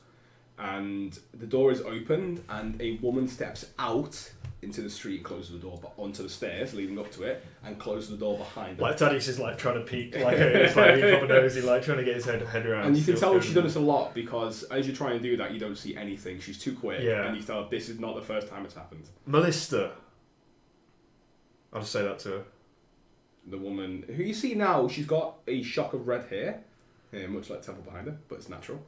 And the door is opened and a woman steps out into the street and closes the door onto the stairs leading up to it and closes the door behind her. like Thaddeus is like trying to peek, like it's like he's up a nosy, like trying to get his head around. And you can what's tell going she's on. done this a lot because as you try and do that, you don't see anything. She's too quick, Yeah. and you tell this is not the first time it's happened. Melissa. I'll just say that to her. The woman who you see now, she's got a shock of red hair, much like Temple behind her, but it's natural.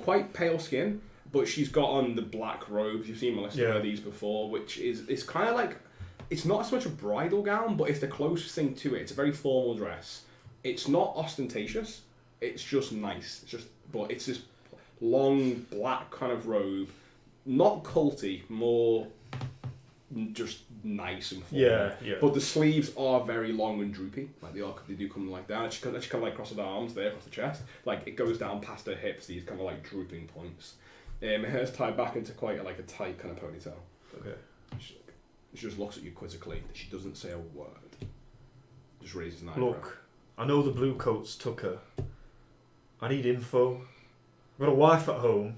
Quite pale skin, but she's got on the black robes. You've seen Melissa wear these before, which is it's kind of like, it's not so much a bridal gown, but it's the closest thing to it. It's a very formal dress. It's not ostentatious. It's just nice. But it's this long black kind of robe, not culty, more just nice and formal. Yeah. But the sleeves are very long and droopy. Like they do come like down. She kind of like crossed her arms there across the chest. Like it goes down past her hips. These kind of like drooping points. Her hair's tied back into quite a tight kind of ponytail. Okay. She just looks at you quizzically. She doesn't say a word. Just raises an eyebrow. Look, I know the Bluecoats took her. I need info. I've got a wife at home.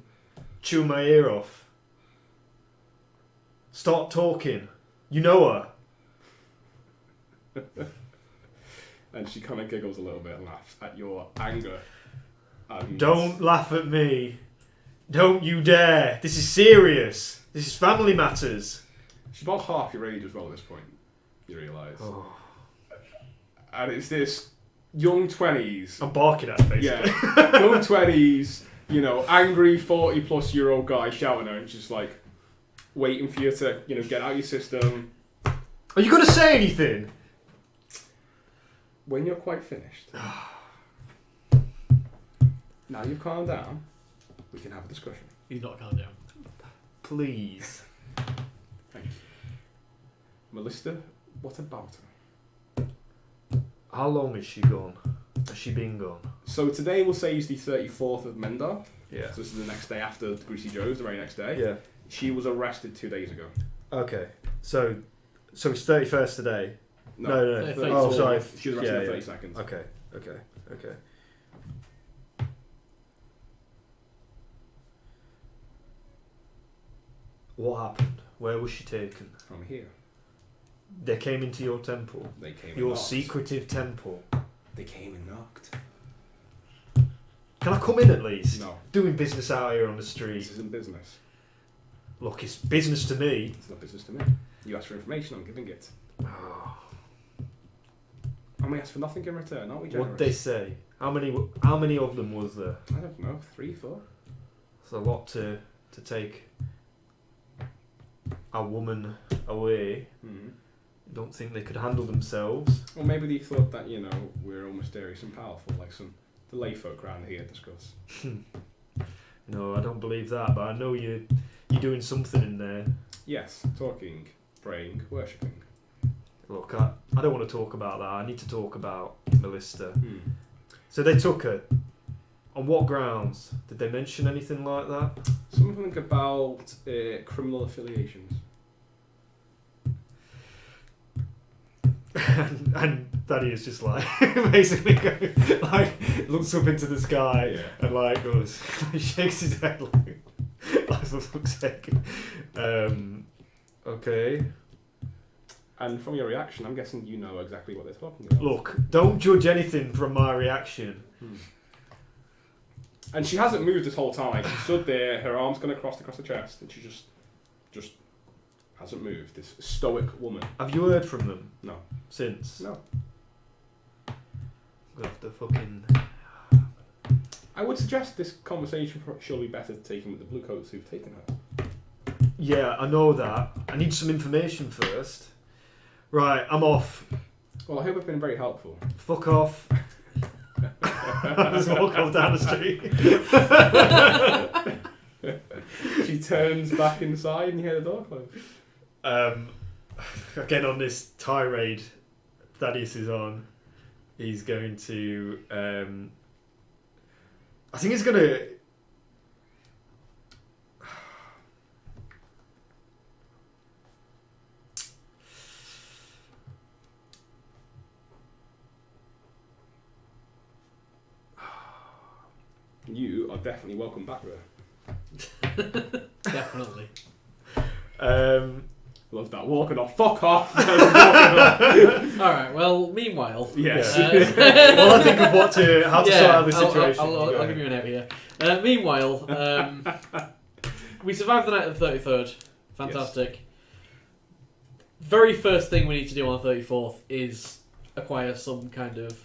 Chewing my ear off. Start talking. You know her. And she kind of giggles a little bit and laughs at your anger. And Don't laugh at me. Don't you dare. This is serious. This is family matters. She's about half your age as well at this point, you realise. Oh. And it's this young 20s. I'm barking at her, basically. Yeah, young 20s, angry 40-plus-year-old guy shouting at her and just like waiting for you to, get out your system. Are you going to say anything? when you're quite finished, now you've calmed down, we can have a discussion. He's not calmed down. Please. Thank you. Melissa, what about her? How long is she gone? Has she been gone? So today we'll say is the 34th of Mendar. Yeah. So this is the next day after Greasy Joe's, the very next day. Yeah. She was arrested 2 days ago. Okay. So it's 31st today. No. Oh, 34th. sorry. She was arrested in 30 seconds. Okay. What happened? Where was she taken? From here. They came into your temple. They came and Your knocked. secretive temple. They came and knocked. Can I come in at least? No. Doing business out here on the This street. isn't business. Look, it's business to me. It's not business to me. You asked for information, I'm giving it. Oh, And we asked for nothing in return, aren't we generous? what'd they say? How many of them was there? I don't know, 3, 4? It's a lot to take a woman away. Mm-hmm. Don't think they could handle themselves. Well, maybe they thought that, we're all mysterious and powerful, like the lay folk around here discuss. No, I don't believe that, but I know you're doing something in there. Yes, talking, praying, worshipping. Look, I don't want to talk about that. I need to talk about Melissa. Hmm. So they took her. On what grounds? Did they mention anything like that? Something about criminal affiliations. and Thadeus just like basically looks up into the sky and goes shakes his head like for fuck's sake. Okay. And from your reaction, I'm guessing you know exactly what they're talking about. Look, don't judge anything from my reaction. And she hasn't moved this whole time. She stood there, her arms gone across the chest, and she just hasn't moved. This stoic woman. Have you heard from them? No. Since? No. We'll have to fucking... I would suggest this conversation surely better taken with the blue coats who've taken her. Yeah, I know that. I need some information first. Right, I'm off. Well, I hope I've been very helpful. Fuck off. Just walk off down the street. She turns back inside and you hear the door close. Again, on this tirade Thaddeus is on, he's going to... I think he's going to... You are definitely welcome back there. Definitely. Love that. Walking off. Fuck off. Walking off. Alright, well, meanwhile... Yes. Well, I think of how to sort out the situation. I'll give you an out here. Meanwhile, we survived the night of the 33rd. Fantastic. Yes. Very first thing we need to do on the 34th is acquire some kind of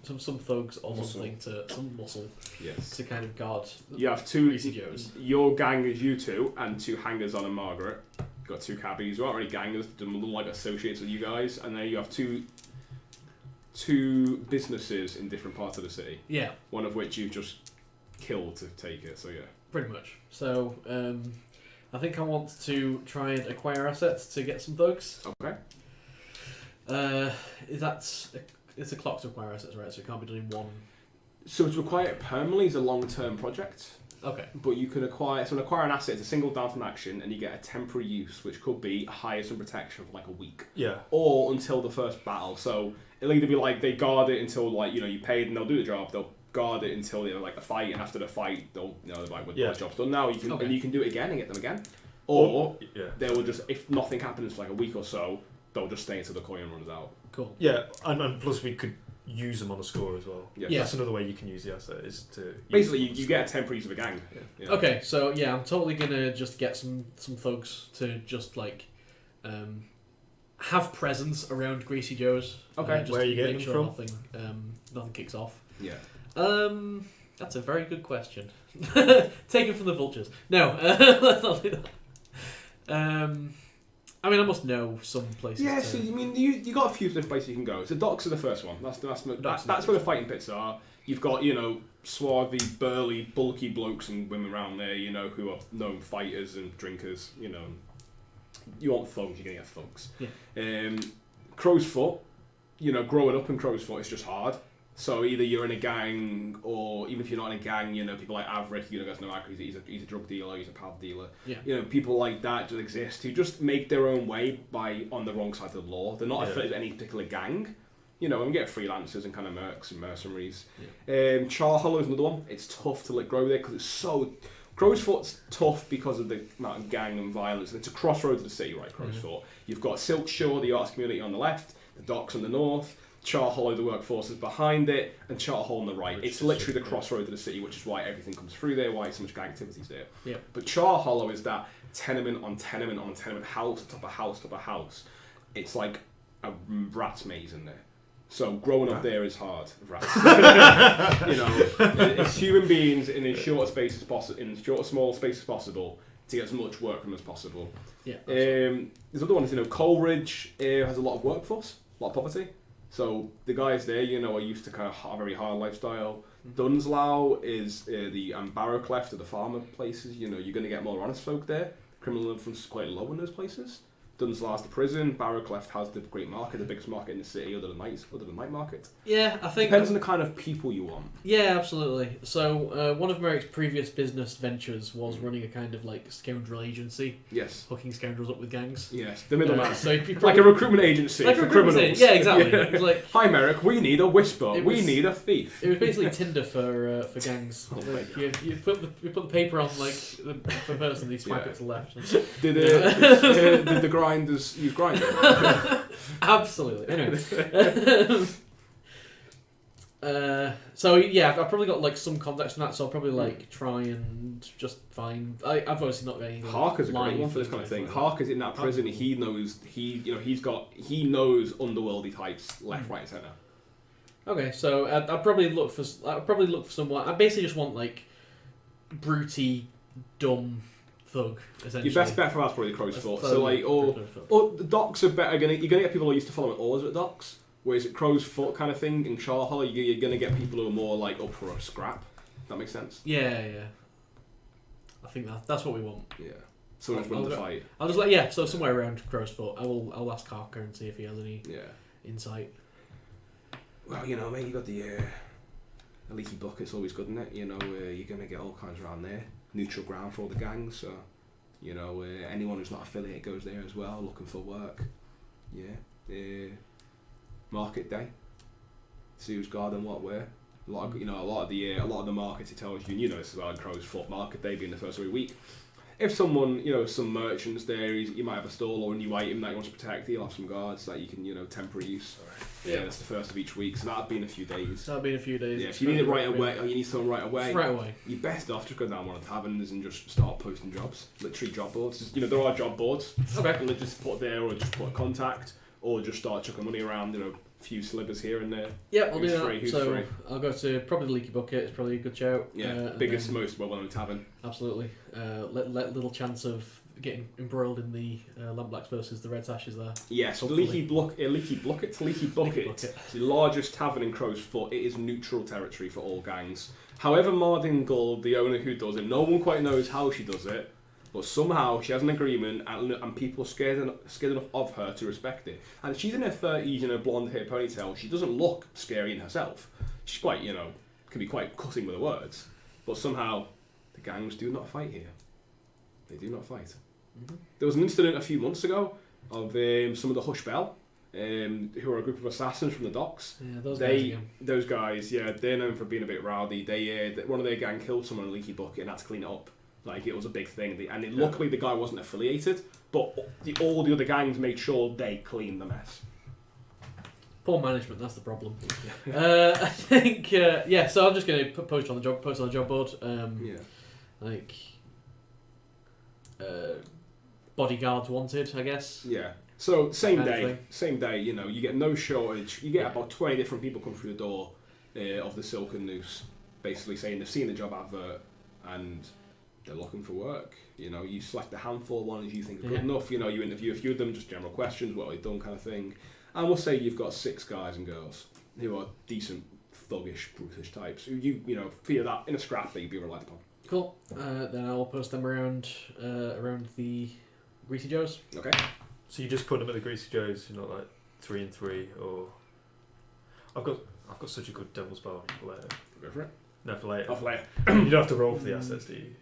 some thugs or something some muscle. Yes. To kind of guard. You have two. Greasy Joes. Your gang is you two and two hangers on and Margaret. You've got two cabbies. You aren't really gangers, they're like associates with you guys, and then you have two businesses in different parts of the city. Yeah. One of which you've just killed to take it. So yeah. Pretty much. So I think I want to try and acquire assets to get some thugs. Okay. It's a clock to acquire assets, right? So it can't be done in one. So to acquire it permanently is a long-term project. Okay. But you can acquire an asset. It's a single downtown action, and you get a temporary use, which could be hire some protection for like a week. Yeah. Or until the first battle. So it'll either be like they guard it until you paid and they'll do the job. They'll guard it until the fight, and after the fight, they'll they're like, well, the job's done now. You can and you can do it again and get them again. Or they will just, if nothing happens for like a week or so, they'll just stay until the coin runs out. Cool. Yeah, and plus we could use them on a score as well. Yeah. That's another way you can use the asset is to... Basically, you get a temporary use of a gang. Yeah. Okay, so yeah, I'm totally gonna just get some thugs to just have presence around Greasy Joe's. Okay, just where are you getting make them sure from? Nothing kicks off. Yeah. That's a very good question. Taken from the vultures. No, let's not do that. I mean, I must know some places. Yeah, so you mean you got a few different places you can go. So docks are the first one. That's where the fighting pits are. You've got swarthy, burly, bulky blokes and women around there. Who are known fighters and drinkers. You want thugs, you're gonna get thugs. Yeah. Crow's Foot. Growing up in Crow's Foot is just hard. So either you're in a gang, or even if you're not in a gang, people like Averick, guys know Averick, he's a drug dealer, he's a pal dealer. Yeah. People like that just exist who just make their own way by on the wrong side of the law. They're not affiliated with any particular gang. And we get freelancers and kind of mercs and mercenaries. Yeah. Char Hollow is another one. It's tough to let grow there because it's so... Crow's Foot's tough because of the amount of gang and violence. And it's a crossroads of the city, right, Crow's Foot. You've got Silk Shore, the arts community on the left, the docks on the north, Char Hollow, the workforce is behind it, and Char Hall on the right. It's literally the crossroads of the city, which is why everything comes through there, why so much gang activities there. Yeah. But Char Hollow is that tenement on tenement on tenement, house top of house top of house. It's like a rat's maze in there. So growing up there is hard. Rats. It's human beings in as short a space as possible, in as short a small space as possible, to get as much work from as possible. Yeah. There's other ones. Coleridge has a lot of workforce, a lot of poverty. So the guys there, are used to kind of a very hard lifestyle. Dunslow is the Barrowcleft of the farmer places. You're going to get more honest folk there. Criminal influence is quite low in those places. Dunslow's the prison. Barrowcleft has the great market, the biggest market in the city, other than night market. Yeah, I think Depends on the kind of people you want. Yeah, absolutely. So one of Merrick's previous business ventures was running a kind of like scoundrel agency. Yes. Hooking scoundrels up with gangs. Yes, the middleman. So like a recruitment agency for criminals. Yeah, exactly. It was like, hi Merrick, we need a whisper. We need a thief. It was basically Tinder for gangs. You put the paper on like the person, you swipe it to the left. Did the grinders use Grindr? Absolutely. Anyway. So yeah, I've probably got like some context from that, so I'll probably like try and just find. I've obviously not got any. Harker's a great one for this kind of thing. Harker's in that prison. He knows he knows underworldy types left, right, and centre. Okay, so I'd probably look for someone. I basically just want like broody, dumb thug. Essentially, Your best bet for that's probably the Crow's Foot. So like, or the docks are better. You're gonna get people who used to follow orders at docks. Whereas at Crow's Foot kind of thing in Char Hollow, you're going to get people who are more like up for a scrap. That makes sense? Yeah. I think that's what we want. Yeah. Someone's willing to fight. I'll just so somewhere around Crow's Foot. I'll ask Harper and see if he has any insight. Well, mate, you got the leaky bucket's always good, isn't it? You're going to get all kinds around there. Neutral ground for all the gangs, so anyone who's not affiliated goes there as well, looking for work. Yeah. Market day. See who's garden what where. A lot of the markets it tells you. This as well in Crow's Foot. Market day being the first of the week. If someone, some merchants there, you might have a stall or a new item that you want to protect. You'll have some guards that you can temporary use. Yeah, that's the first of each week. So that'll be in a few days. Yeah, if you need it right away, or you need someone right away. Right away. You're best off just go down one of the taverns and just start posting jobs. Literally job boards. There are job boards. Okay. And they just put there or just put a contact. Or just start chucking money around, a few slivers here and there. Yeah, I'll do that. Who's so free? I'll go to probably the Leaky Bucket. It's probably a good shout. Yeah, biggest, most well-known tavern. Absolutely. Let little chance of getting embroiled in the Lampblacks versus the Red Sashes there. Yeah, so Leaky Bucket. It's the largest tavern in Crow's Foot. It is neutral territory for all gangs. However, Mardingle, the owner who does it, no one quite knows how she does it. But somehow she has an agreement, and people are scared enough of her to respect it. And she's in her 30s, blonde hair ponytail. She doesn't look scary in herself. She's quite, can be quite cutting with her words. But somehow, the gangs do not fight here. They do not fight. Mm-hmm. There was an incident a few months ago of some of the Hush Bell, who are a group of assassins from the docks. Yeah, those guys, they're known for being a bit rowdy. One of their gang killed someone in a leaky bucket and had to clean it up. Like, it was a big thing. Luckily, the guy wasn't affiliated, but all the other gangs made sure they cleaned the mess. Poor management, that's the problem. I think, so I'm just going to post on the job board. Bodyguards wanted, I guess. Yeah. So, same day, you get no shortage. You get about 20 different people come through the door of the Silken Noose, basically saying they've seen the job advert and they're looking for work. You select a handful of ones you think are good Yeah. enough. You interview a few of them, just general questions, what they've done, kind of thing. And we'll say you've got 6 guys and girls who are decent, thuggish, brutish types. Who you feel that in a scrap that you'd be relied upon. Cool. Then I'll post them around the Greasy Joes. Okay. So you just put them at the Greasy Joes, not like 3 and 3, or I've got such a good Devil's Bar for later. Go for it. No, for later. Oh, for later. You don't have to roll for the assets, do you?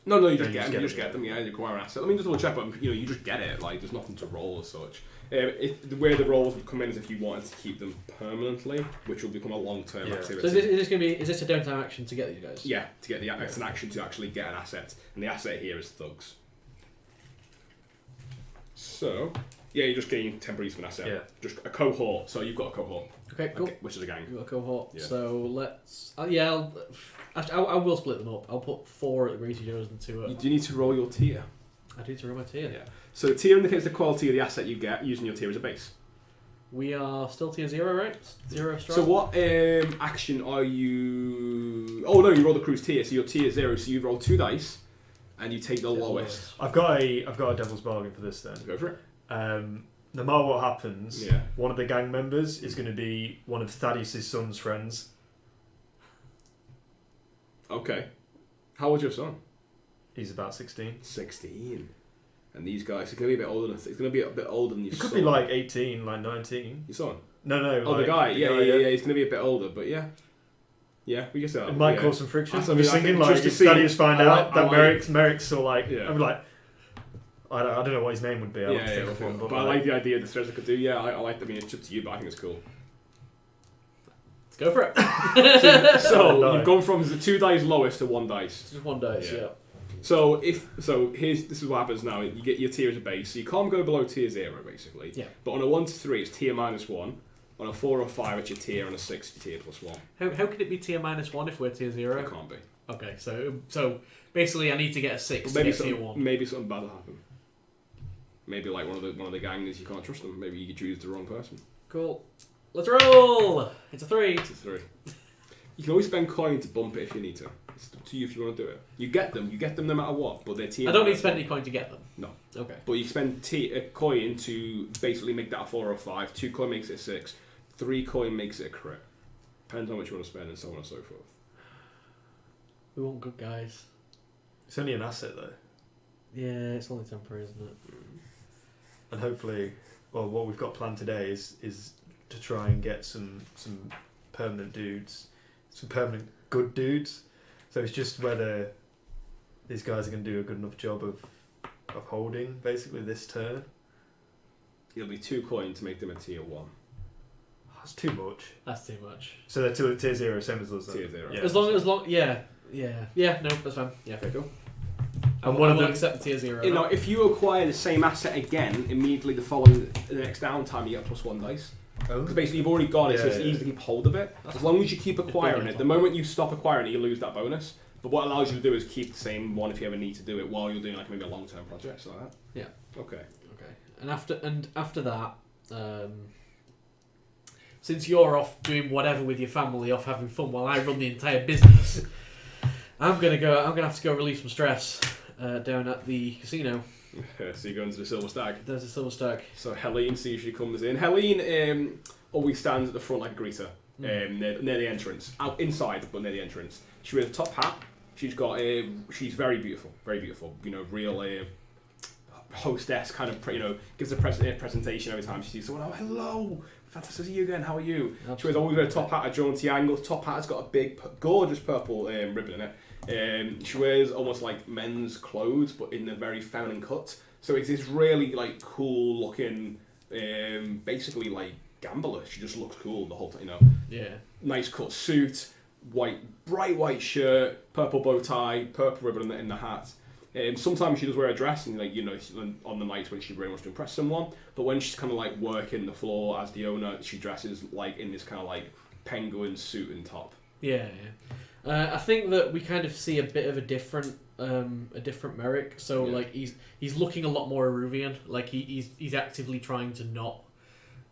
No, you No, just get them. You just get them. yeah. Yeah, you acquire an asset. I mean, just double check, but you just get it. Like, there's nothing to roll as such. The way the rolls would come in is if you wanted to keep them permanently, which will become a long-term Yeah. activity. So is this a downtime action to get these guys? Yeah, to get it's an action to actually get an asset, and the asset here is thugs. So, yeah, you just gain temporary use of an asset. Yeah. Just a cohort. So you've got a cohort. Okay, cool. Which is a gang. We've got a cohort. Yeah. So let's. I will split them up. I'll put 4 at the Greasy Joes and 2 at. You do need to roll your tier. I do to roll my tier. Yeah. So tier indicates the quality of the asset you get using your tier as a base. We are still tier 0, right? 0 strong. So what action are you... Oh no, you roll the cruise tier, so you're tier 0, so you roll 2 dice, and you take the lowest. I've got a Devil's Bargain for this then. Go for it. No matter what happens, Yeah. one of the gang members is going to be one of Thaddeus' son's friends. Okay. How old's your son? He's about 16. 16. And these guys are going to be a bit older than... It's going to be a bit older than your He son. could be like 18, like 19. Your son? No. Oh, the guy. Yeah. He's going to be a bit older, but yeah. Yeah, we guess that. It might yeah. cause some friction. That's I'm what just I mean, thinking, I think like, just if to see- Thaddeus find I out like- that I like- Merrick's still like, Yeah. I'd be like, I don't know what his name would be. I Yeah, would think of one, but but I like, like the idea the Threads could do. Yeah, I like. I mean, it's up to you, but I think it's cool. Let's go for it. So No. you've gone from the 2 dice lowest to 1 dice. Just 1 dice, Yeah. yeah. So this is what happens now. You get your tier as a base, so you can't go below tier 0 basically. Yeah. But on a 1 to 3, it's tier -1. On a 4 or 5, it's your tier, and a 6, it's your tier +1. How can it be tier -1 if we're tier 0? It can't be. Okay, so basically I need to get a 6 Maybe to get tier 1. maybe something bad will happen. Maybe like one of the gangs, you can't trust them. Maybe you choose the wrong person. Cool. Let's roll! It's a 3. It's a 3. You can always spend coin to bump it if you need to. It's up to you if you want to do it. You get them no matter what, but they're tier. I don't need to -1. spend any coin to get them. No. Okay. But you spend a coin to basically make that a 4 or 5. 2 coin makes it a 6. 3 coin makes it a crit. Depends on how much you want to spend, and so on and so forth. We want good guys. it's only an asset though, Yeah, it's only temporary, isn't it? and hopefully, well, what we've got planned today is to try and get some permanent dudes, some permanent good dudes. So it's just whether these guys are going to do a good enough job of holding basically this turn. It'll be 2 coin to make them a tier 1. That's too much. That's too much. So they're tier 0, same as us. Then. Tier 0. Yeah. As long, yeah, no, that's fine. Yeah. Okay, cool. And I one of will them- accept the tier 0. You know, if you acquire the same asset again, immediately the next downtime, you get +1 dice. Oh. Because basically you've already got it, so it's Yeah. easy to keep hold of it. As long as you keep acquiring brilliant. it, the moment you stop acquiring it, you lose that bonus. But what it allows you to do is keep the same one if you ever need to do it while you're doing like maybe a long-term project, so like that. Yeah. Okay. Okay. And after that, since you're off doing whatever with your family, off having fun while I run the entire business, I'm gonna have to go relieve some stress down at the casino. So you go into the Silver Stag. There's a silver stack. So Helene sees she comes in. Helene always stands at the front like a greeter, near the entrance, out inside but near the entrance. She wears a top hat. She's got she's very beautiful, very beautiful. You know, real hostess kind of. Gives a presentation every time she sees someone. Oh, hello, fantastic to see you again. How are you? Absolutely. She wears always wear a top hat, a jaunty angle. Top hat has got a big, gorgeous purple ribbon in it. She wears almost like men's clothes, but in a very feminine cut. So it's this really like cool looking, basically like gambler. She just looks cool the whole time. Yeah. Nice cut suit, bright white shirt, purple bow tie, purple ribbon in the hat. Sometimes she does wear a dress, and on the nights when she very much to impress someone. But when she's kind of like working the floor as the owner, she dresses like in this kind of like penguin suit and top. Yeah. I think that we kind of see a bit of a different Merrick. So Yeah. like he's looking a lot more Eruvian. Like he's actively trying to not.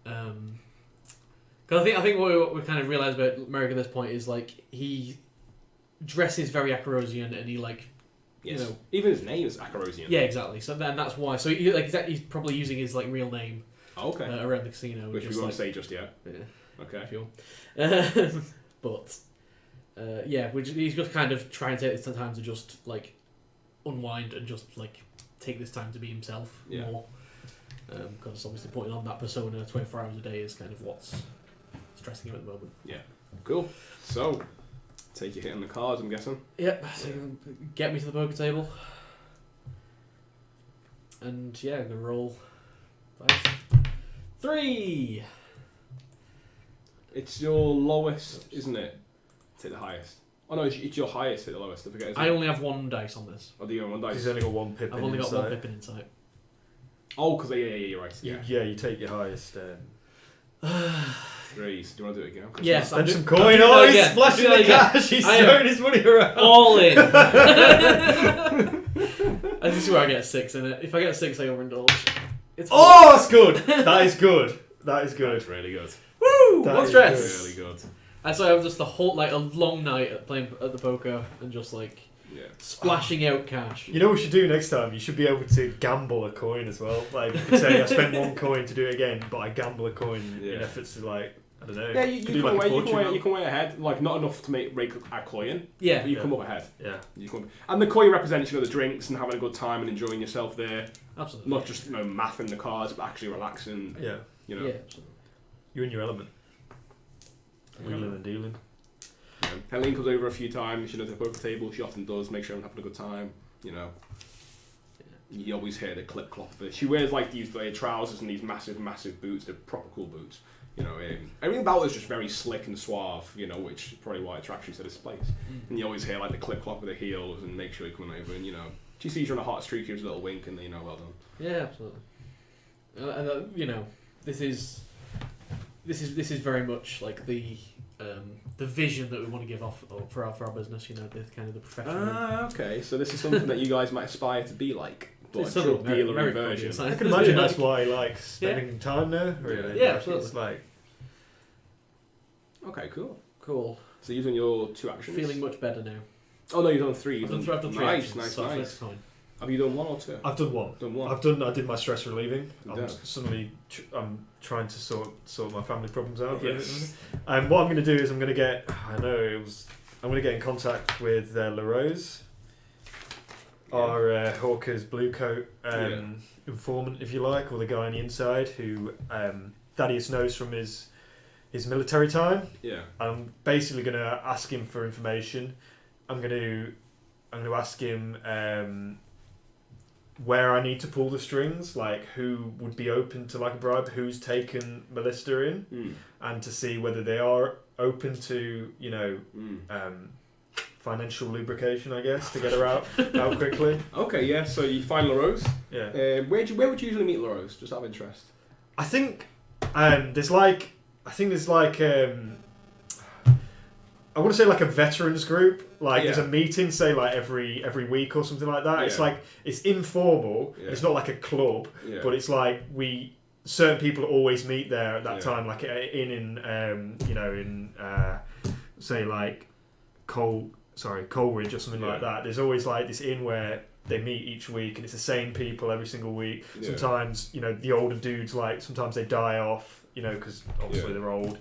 Because I think what we kind of realize about Merrick at this point is like he dresses very Acarosian, and he like Yes. You know, Even his name is Akarosian. yeah, exactly. So then that's why. So he's probably using his like real name Okay. around the casino, Which we just, won't like, say just yet. Yeah, Okay. sure. But yeah, he's just kind of trying to take this time to just like unwind and just like take this time to be himself more. Because obviously putting on that persona 24 hours a day is kind of what's stressing him at the moment. Yeah. Cool. So, take your hit on the cards, I'm guessing. Yep. So get me to the poker table. And yeah, I'm gonna roll 3. It's your lowest, isn't it? Take the highest. Oh no, it's your highest, take the lowest. I forget. Isn't I it? only have 1 dice on this. Oh, do you have one dice? He's only got 1 pip. I've only got 1 pip in insight. Oh, because yeah, you're right. Yeah. You take your highest. 3. So do you want to do it again? Yes, Spend some I'll coin. do Oh, that he's again. splashing Do that the again. cash. He's I am throwing his money around. all in. And this is where I get a 6 in it. If I get a 6, I overindulge. It's Oh, that's good. That is good. That is good. That's really good. Woo! That What is stress? Really good. And so I have just the whole like a long night at playing at the poker and just like Yeah. splashing out cash. You know what we should do next time? You should be able to gamble a coin as well. Like, you could say, I spend 1 coin to do it again, but I gamble a coin in efforts to, like, I don't know. Yeah, you do can, like a weigh, fortune you can weigh ahead. Like, not enough to rake a coin. Yeah. But you come up ahead. Yeah. You come, and the coin represents, the drinks and having a good time and enjoying yourself there. Absolutely. Not just, mathing the cards, but actually relaxing. Yeah. Yeah. Absolutely. You're in your element. Wheeling and dealing. Helene comes over a few times, to the poker table. She often does, make sure I'm having a good time, You always hear the clip clop of it. She wears like these trousers and these massive boots. They're proper cool boots. Everything about her is just very slick and suave, which is probably why attracts you to this place. And you always hear like the clip clop of the heels and make sure you're coming over and she sees you on a hot streak, gives a little wink and well done. Yeah, absolutely. And this is very much like the vision that we want to give off for our business. The kind of the professional. Okay. So this is something that you guys might aspire to be like. But It's a sort drug of dealer Merrick version. I can imagine that's why he likes spending time there. Really. Yeah, Like, absolutely. It's like, Okay, cool. Cool. So you've done your 2 actions. Feeling much better now. Oh no, you've done 3. I've done 3 nice, actions. nice, So nice. that's fine. Have you done 1 or 2? I've done 1. Done 1. I did my stress relieving. Yeah. I'm trying to sort my family problems out. Yes. And what I'm going to do is I'm going to get in contact with LaRose, our Hawker's blue coat informant, if you like, or the guy on the inside who Thaddeus knows from his military time. Yeah. I'm basically going to ask him for information. I'm going to ask him where I need to pull the strings, like who would be open to like a bribe, who's taken Melissa in, and to see whether they are open to financial lubrication, I guess, to get her out quickly. Okay, yeah. So you find LaRose. Yeah. Where would you usually meet LaRose? Just out of interest. I think there's like I want to say like a veterans group. Like there's a meeting, say like every week or something like that. Yeah. It's like it's informal. Yeah. It's not like a club, but it's like certain people always meet there at that time. Like say like Coleridge or something like that. There's always like this inn where they meet each week, and it's the same people every single week. Yeah. Sometimes the older dudes sometimes they die off, because obviously they're old.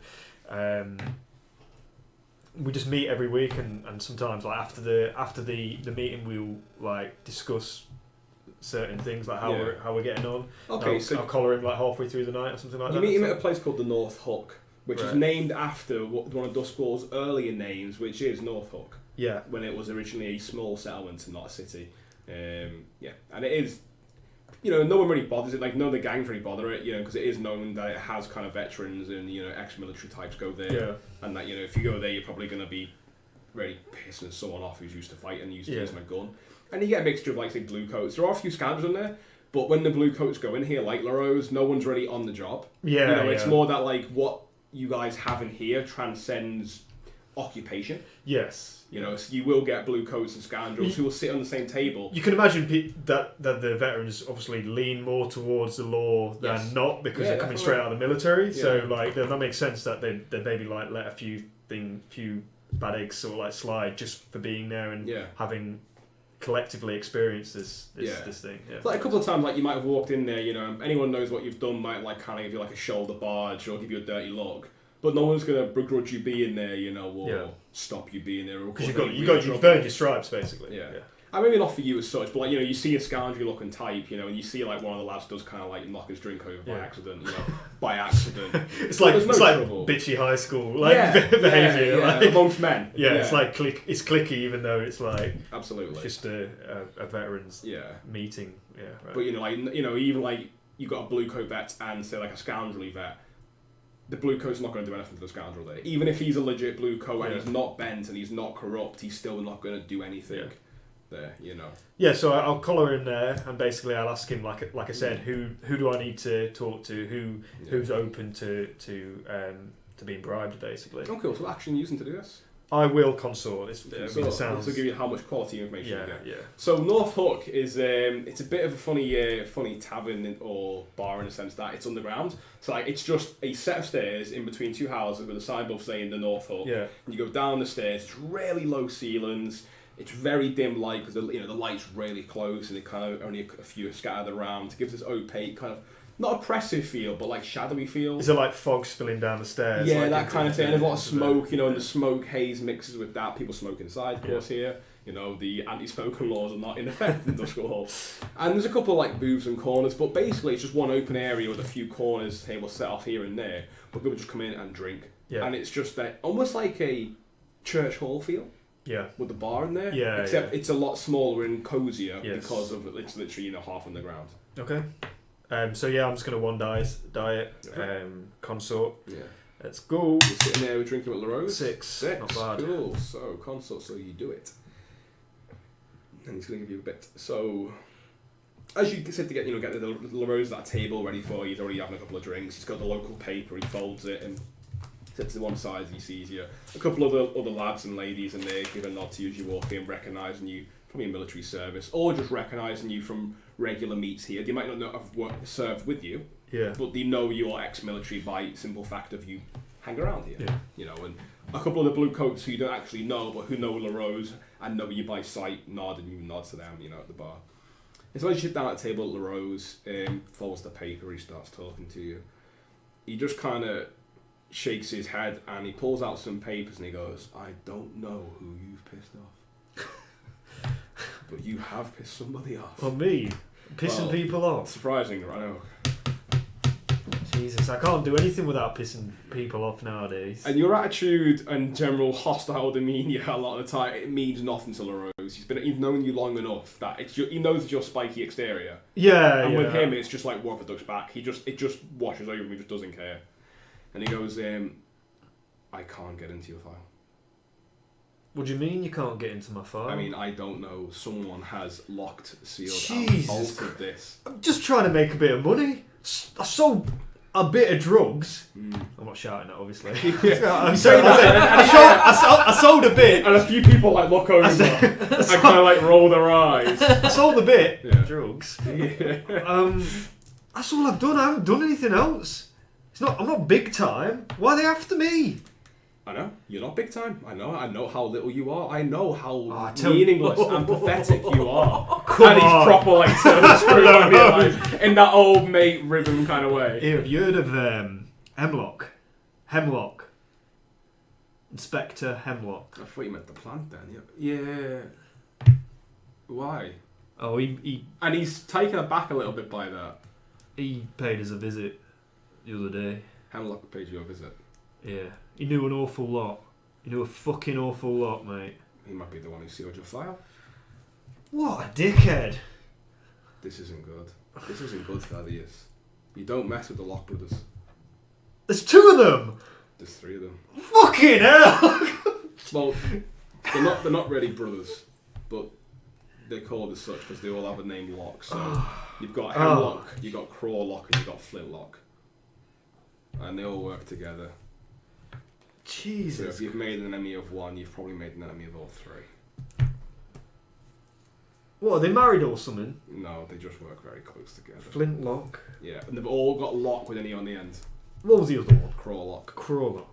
We just meet every week, and sometimes like after the meeting we'll like discuss certain things like how we're getting on. Okay, I'll collar him like halfway through the night or something like that. You meet him at a place called the North Hook, which is Right. named after one of Doskvol's earlier names, which is North Hook. Yeah. When it was originally a small settlement and not a city. And it is. No one really bothers it. Like, none of the gangs really bother it, because it is known that it has kind of veterans and, ex-military types go there. Yeah. And that, if you go there, you're probably going to be really pissing someone off who's used to fight and used to using a gun. And you get a mixture of, like, say, blue coats. There are a few scandals in there, but when the blue coats go in here, like LaRose, no one's really on the job. Yeah. It's more that, like, what you guys have in here transcends occupation. Yes. So you will get blue coats and scoundrels who will sit on the same table. You can imagine that the veterans obviously lean more towards the law than not, because they're coming straight out of the military. Yeah. So like that makes sense that they maybe like let a few bad eggs sort of like slide just for being there and having collectively experience this Yeah. thing. Yeah. It's like a couple of times, like you might have walked in there, you know, anyone knows what you've done might like kind of give you like a shoulder barge or give you a dirty look, but no one's gonna begrudge you being there, you know, or stop you being there. Because you've earned your stripes basically. Yeah. I mean, not for you as such, but like, you know, you see a scoundrel looking type, you know, and you see like one of the lads does kind of like knock his drink over by accident, you know, by accident. It's like it's like trouble. bitchy high school behaviour. Yeah, like, amongst men. yeah, it's like it's clicky, even though it's like absolutely just a veterans meeting. Yeah, right. But you know, even like you got a blue coat vet and say like a scoundrelly vet. The blue coat's not going to do anything to the scoundrel there. Even if he's a legit blue coat and he's not bent and he's not corrupt, he's still not going to do anything. There, you know. Yeah, so I'll collar in there, and basically I'll ask him, like I said, who do I need to talk to, who's open to being bribed, basically. Okay, so what action are you using to do this? I will consort. It sounds. This will give you how much quality information you get. Yeah. So North Hook is it's a bit of a funny tavern or bar in the sense that it's underground. So like it's just a set of stairs in between two houses with a signboard saying the North Hook. Yeah. And you go down the stairs. It's really low ceilings. It's very dim light because the light's really close and it kind of only a few are scattered around. It gives this opaque kind of not oppressive feel, but like shadowy feel. Is it like fog spilling down the stairs? Yeah, like that kind of thing. And there's a lot of smoke, you know, and yeah. the smoke haze mixes with that. People smoke inside, of course, here. You know, the anti-smoking laws are not in effect in Doskvol. And there's a couple of like booths and corners, but basically it's just one open area with a few corners, tables set off here and there, but people just come in and drink. Yeah. And it's just almost like a church hall feel. Yeah. With the bar in there. Yeah. Except it's a lot smaller and cozier because of it's literally, you know, half on the ground. Okay. So yeah, I'm just gonna one diet. Consort. Yeah. Let's go. You're sitting there drinking with LaRose. Six. Not bad. Cool. So consort, so you do it. And he's gonna give you a bit. So as you sit to get the LaRose that table ready for you, he's already having a couple of drinks. He's got the local paper. He folds it and sits to one side as he sees you. A couple of other lads and ladies, and they give a nod to you as you walk in, recognising you from your military service, or just recognising you from regular meets here. They might not know have served with you, but they know you're ex-military by simple fact of you hang around here. Yeah. You know, and a couple of the blue coats who you don't actually know, but who know LaRose and know you by sight, nod, and you nod to them, you know, at the bar. And so as you sit down at the table at LaRose, folds the paper, he starts talking to you. He just kind of shakes his head and he pulls out some papers and he goes, I don't know who you've pissed off. But you have pissed somebody off. Well, me? Pissing people off? Surprising, I know. Jesus, I can't do anything without pissing people off nowadays. And your attitude and general hostile demeanour a lot of the time, it means nothing to LaRose. He's known you long enough that he knows it's your spiky exterior. Yeah, and with him, it's just like water ducks back. It just washes over him, he just doesn't care. And he goes, I can't get into your file. What do you mean you can't get into my file? I mean, I don't know. Someone has locked, sealed, Jesus and bolted this. I'm just trying to make a bit of money. I sold a bit of drugs. I'm not shouting that, obviously. I'm saying I sold a bit. And a few people like look over and kind of like roll their eyes. I sold a bit of drugs. Yeah. That's all I've done. I haven't done anything else. I'm not big time. Why are they after me? I know. You're not big time. I know how little you are. I know how meaningless and pathetic you are. Come he's on. proper like screwed on you, like, in that old mate rhythm kind of way. Have you heard of Hemlock? Inspector Hemlock. I thought you meant the plant then. Yeah. Why? Oh, he And he's taken aback a little bit by that. He paid us a visit the other day. Hemlock paid you a visit. Yeah. He knew an awful lot. He knew a fucking awful lot, mate. He might be the one who sealed your file. What a dickhead. This isn't good. This isn't good, Thadeus. You don't mess with the Lock brothers. There's two of them! There's three of them. Fucking hell! Well, they're not really brothers, but they're called as such because they all have a name Lock. So you've got Hemlock, you've got Crawlock, and you've got Flintlock. And they all work together. Jesus. So if you've made an enemy of one, you've probably made an enemy of all three. What, are they married or something? No, they just work very close together. Flintlock. Yeah, and they've all got Lock with an E on the end. What was the other one? Crawlock. Crawlock.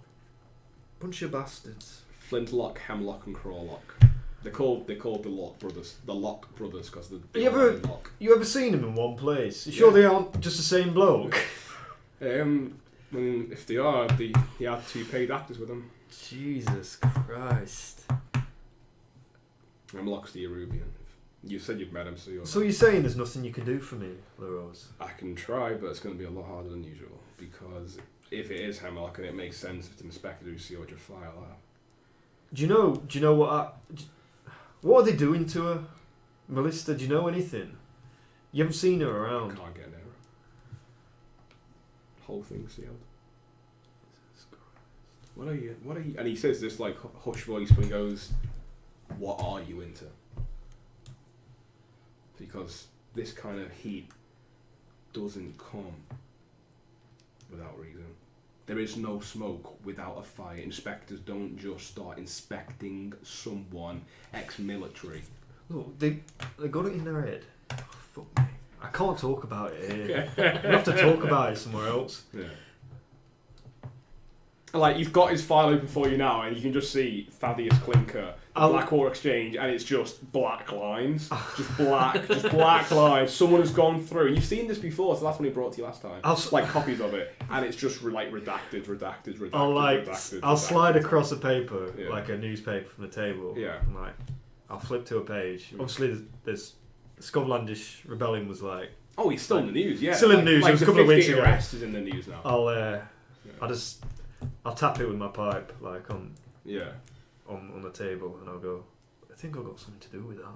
Bunch of bastards. Flintlock, Hemlock, and Crawlock. They're called the Lock Brothers. The Lock Brothers because the lock. You ever seen them in one place? You sure they aren't just the same bloke? If they are, he had 2 paid actors with them. Jesus Christ. Hemlock's the Eruvian. You said you've met him, so you're... So you're saying there's nothing you can do for me, LaRose? I can try, but it's going to be a lot harder than usual. Because if it is Hemlock, and it makes sense if it's an inspector who see what your file out. Do you know what are they doing to her? Melissa, do you know anything? You haven't seen her around. Can't get near her. Whole thing sealed. What are you? And he says this like hush voice when he goes, "What are you into?" Because this kind of heat doesn't come without reason. There is no smoke without a fire. Inspectors don't just start inspecting someone ex-military. Look, they got it in their head. Oh, fuck me. I can't talk about it here. We have to talk about it somewhere else. Yeah. Like, you've got his file open for you now, and you can just see Thadeus Clinker, Blackwater Exchange, and it's just black lines. Just black lines. Someone has gone through. You've seen this before, so that's when he brought to you last time. Like copies of it, and it's just like redacted. I'll slide across a paper, like a newspaper from the table. Yeah. And like, I'll flip to a page. Obviously, there's Scotlandish Rebellion was like... Oh, he's still in the news, yeah. Still in the news. Like it was a couple of weeks ago. arrest is in the news now. I'll tap it with my pipe, like on the table, and I'll go, I think I've got something to do with that.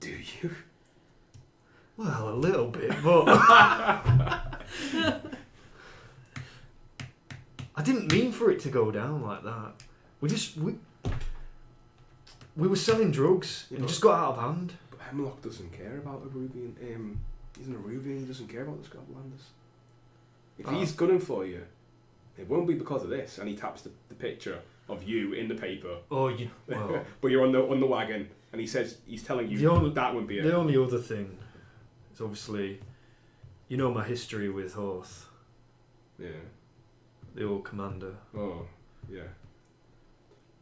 Do you? Well, a little bit, but I didn't mean for it to go down like that. We were selling drugs, and it just got out of hand. But Hemlock doesn't care about Eruvian. He's an Eruvian. He doesn't care about the Scotlanders. If he's gunning for you, it won't be because of this. And he taps the picture of you in the paper. Oh, but you're on the wagon, and he says he's telling you that wouldn't be it. The only other thing is obviously, you know my history with Horth. Yeah. The old commander. Oh, yeah.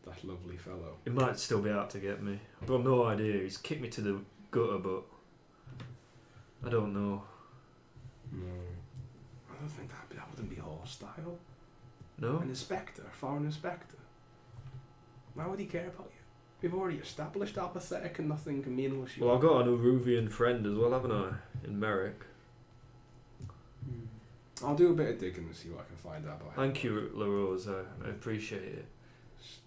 That lovely fellow. He might still be out to get me. I've got no idea. He's kicked me to the gutter, but I don't know. No. I don't think that wouldn't be hostile. No? An inspector, a foreign inspector. Why would he care about you? We've already established apathetic and nothing meaningless. Well, I've got an Eruvian friend as well, haven't I? In Merrick. I'll do a bit of digging and see what I can find out about him. Thank you, LaRose. I appreciate it.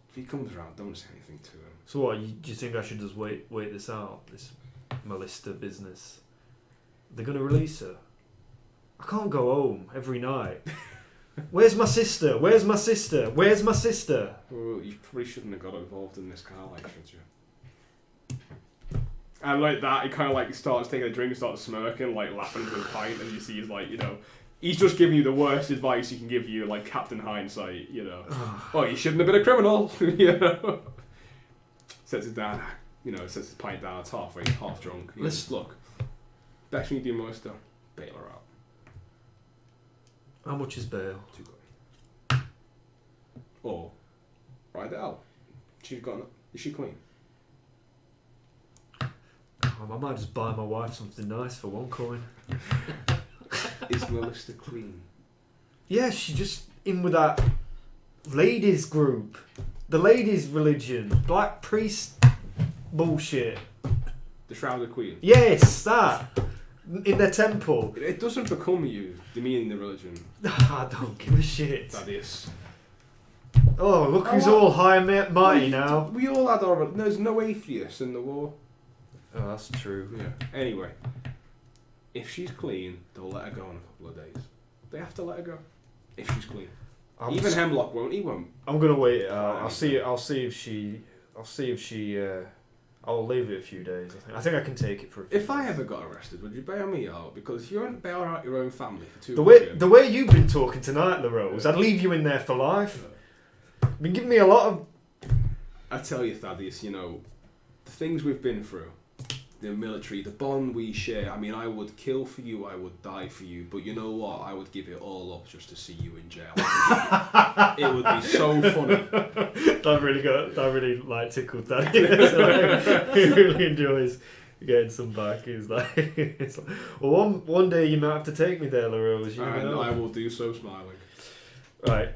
If he comes around, don't say anything to him. So what, do you think I should just wait this out? This Melissa business? They're going to release her? I can't go home every night. Where's my sister? Where's my sister? Where's my sister? Well, you probably shouldn't have got involved in this car, like, should you? And like that, he kind of like starts taking a drink and starts smirking, like laughing to his pint, and you see he's like, he's just giving you the worst advice he can give you, like Captain Hindsight, Oh, you shouldn't have been a criminal, Sets it down, sets his pint down, it's half drunk. Let's look. Best thing you do, Moister, bail her out. How much is bail? $2. Or ride it out. Is she clean? I might just buy my wife something nice for one coin. Is Melissa clean? Yeah, she's just in with that ladies group. The ladies religion. Black priest bullshit. The Shrouded Queen? Yes, that. In their temple. It doesn't become you demeaning the religion. I don't give a shit. Thaddeus. Oh, look who's all high and mighty now. We all had our... There's no atheists in the war. Oh, that's true. Yeah. Anyway, if she's clean, they'll let her go in a couple of days. They have to let her go. If she's clean. Even Hemlock won't. He won't. I'm gonna wait it out. I'll see if she. I'll leave it a few days. I think I can take it for. If I ever got arrested, would you bail me out? Because if you don't bail out your own family for the way you've been talking tonight, LaRose, I'd leave you in there for life. You've been giving me a lot of. I tell you, Thaddeus, the things we've been through, the military, the bond we share. I mean, I would kill for you, I would die for you, but you know what? I would give it all up just to see you in jail. It would be so funny. That really like tickled Thadeus. He really enjoys getting some back. He's like, it's like, well, one day you might have to take me there, LaRose. You never And know. I will do so, smiling. Right.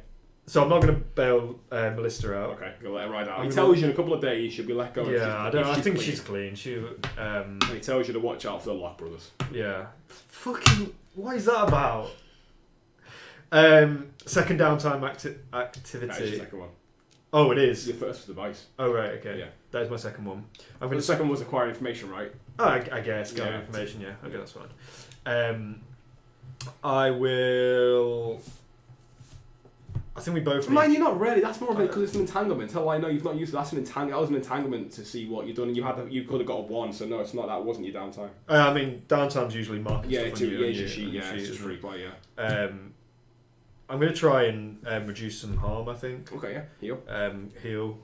So I'm not going to bail Melissa out. Okay, you'll let her ride out. I'm He gonna- tells you in a couple of days she'll be let go. Yeah, if I think clean. she's clean. And he tells you to watch out for the Lock brothers. Yeah. Fucking. What is that about? Second downtime That is the activity. second one. Oh, it is. Your first device. Oh, right. Okay. Yeah. That is my second one. I'm But going the second one was acquire information, right? Oh, I guess. Gather Yeah. information. Yeah. Okay, that's fine. I will. I think we both. Man, you're not ready. That's more of it because it's an entanglement. Tell I know you've not used it. That's an entanglement. That was an entanglement to see what you've done. And you could have got a 1. So no, it's not. That wasn't your downtime. I mean, downtime's usually marked. Yeah, stuff it's on your your sheet. on your Yeah, it's sheet, just isn't free it? play. Yeah. I'm going to try and reduce some harm. I think. Okay. Yeah. Heal. Heal.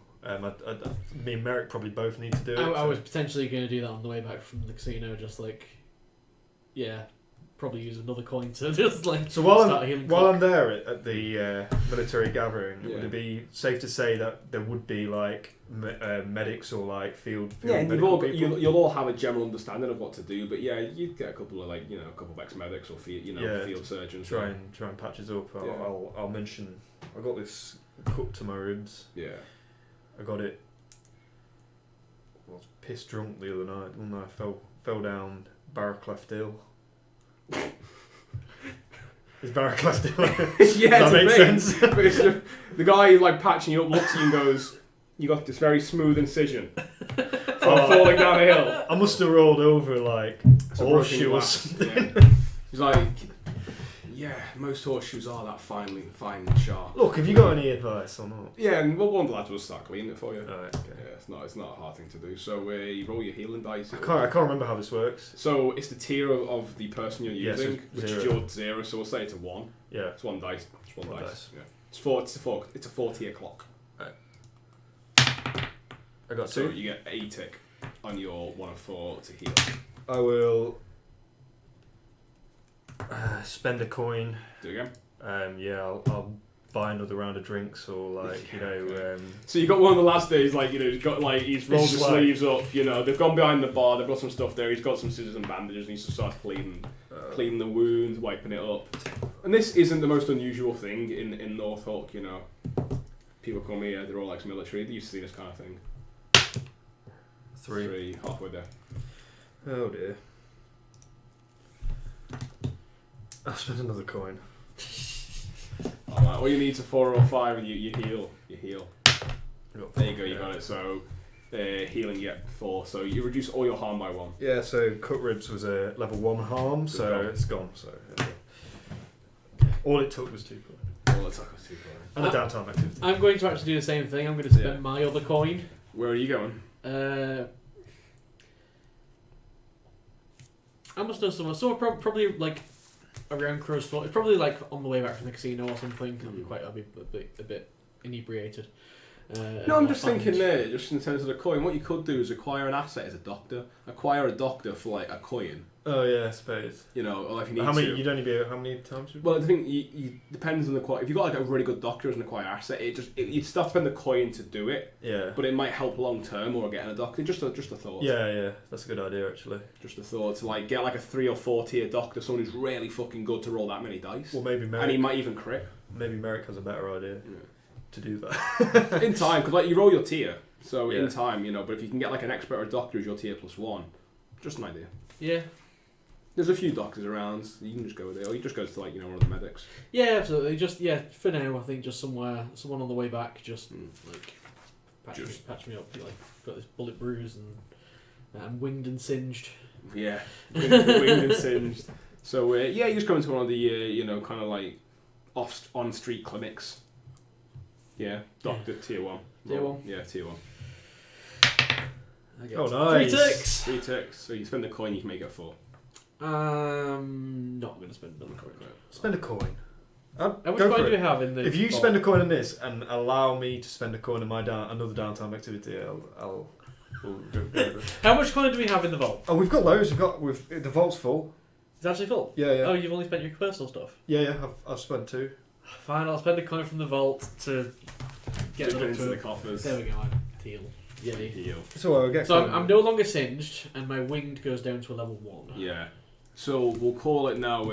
Me and Merrick probably both need to do it. I so- was potentially going to do that on the way back from the casino, just like, yeah, probably use another coin to just like. So while start a healing I'm clock. there at the military gathering, Yeah. would it be safe to say that there would be like medics or like field Yeah, and medical you've all people? you'll all have a general understanding of what to do, but yeah, you'd get a couple of a couple of ex-medics or field surgeons. try and patch us up. Yeah. I'll mention I got this cut to my ribs. Yeah. I got it. I was pissed drunk the other night, and I fell down Barracleft Hill. Is Barracleft Hill? Yeah, Does that make it's a thing. sense? But it's the guy like patching you up looks at you and goes, "You got this very smooth incision from falling down a hill." I must have rolled over like It's a horseshoe broken or glass. something. Yeah. He's like, "Yeah, most horseshoes are that fine and sharp." Look, have you got any advice or not? Yeah, and one of the lads will start cleaning it for you. Alright, okay. Yeah, it's not a hard thing to do. So you roll your healing dice. I can't remember how this works. So it's the tier of the person you're Yeah, so using, which is 0. your 0. So we'll say it's a 1. Yeah. It's 1 dice. It's one One dice. dice. Yeah. It's a 4 tier clock. I got So 2. you get a tick on your 1 of 4 to heal. I will spend a coin. Do it again. Yeah, I'll buy another round of drinks or like So you got one of the last days, he's got he's rolled It's his like- sleeves up. They've gone behind the bar. They've got some stuff there. He's got some scissors and bandages, and he's just starts cleaning the wound, wiping it up. And this isn't the most unusual thing in Norfolk. People come here. They're all ex-military. They used to see this kind of thing. 3. Halfway there. Oh dear. I'll spend another coin. Alright, all you need is a 4 or 5 and you heal. You heal. There you go, you got it. So, healing, you get 4. So you reduce all your harm by 1. Yeah, so cut ribs was a level 1 harm, so gone. it's gone. So all it took was 2 coins. All the attack was 2 points. And a downtime activity. I'm going to actually do the same thing. I'm going to spend Yeah. my other coin. Where are you going? I must know somewhere. So probably like around Crow's Foot. It's probably like on the way back from the casino or something. I'll be a bit inebriated. No, I'm just I'll find- thinking there, just in terms of the coin, what you could do is acquire an asset as a doctor. Acquire a doctor for like a coin. Oh yeah, I suppose. Or if you need How many? to. You'd only be how many times? Well, I think you depends on the quality. If you've got like a really good doctor as an acquire asset, you'd still have to spend the coin to do it, Yeah. but it might help long term or getting a doctor. Just a thought. Yeah, that's a good idea actually. Just a thought to get like a 3 or 4 tier doctor, someone who's really fucking good to roll that many dice, Well, maybe and he Merrick. might even crit Maybe Merrick has a better idea Yeah. to do that. in time because you roll your tier. So Yeah. in time, but if you can get like an expert or a doctor who's your tier +1, just an idea. Yeah. There's a few doctors around. You can just go there, or you just go to one of the medics. Yeah, absolutely. Just for now, I think just someone on the way back, just patch me up. Got this bullet bruise and I'm winged and singed. Yeah, winged and singed. So you just go into one of the kind of like on street clinics. Yeah, doctor tier 1. Tier 1? Yeah, tier 1. I get Oh, nice. 3 ticks. 3 ticks. So you spend the coin, you can make it 4. Not going to spend another coin. Spend a coin. How much Go coin for do we it. have in the? If you vault? spend a coin on this and allow me to spend a coin on my another downtime activity, I'll How much coin do we have in the vault? Oh, we've got loads. The vault's full. It's actually full. Yeah. Oh, you've only spent your personal stuff. Yeah. I've spent 2. Fine, I'll spend a coin from the vault to get Dip them it up into to the coffers. There we go. I'm teal. Yay. Heal. So we'll get. So I'm no longer singed, and my winged goes down to a level 1. Yeah. So we'll call it now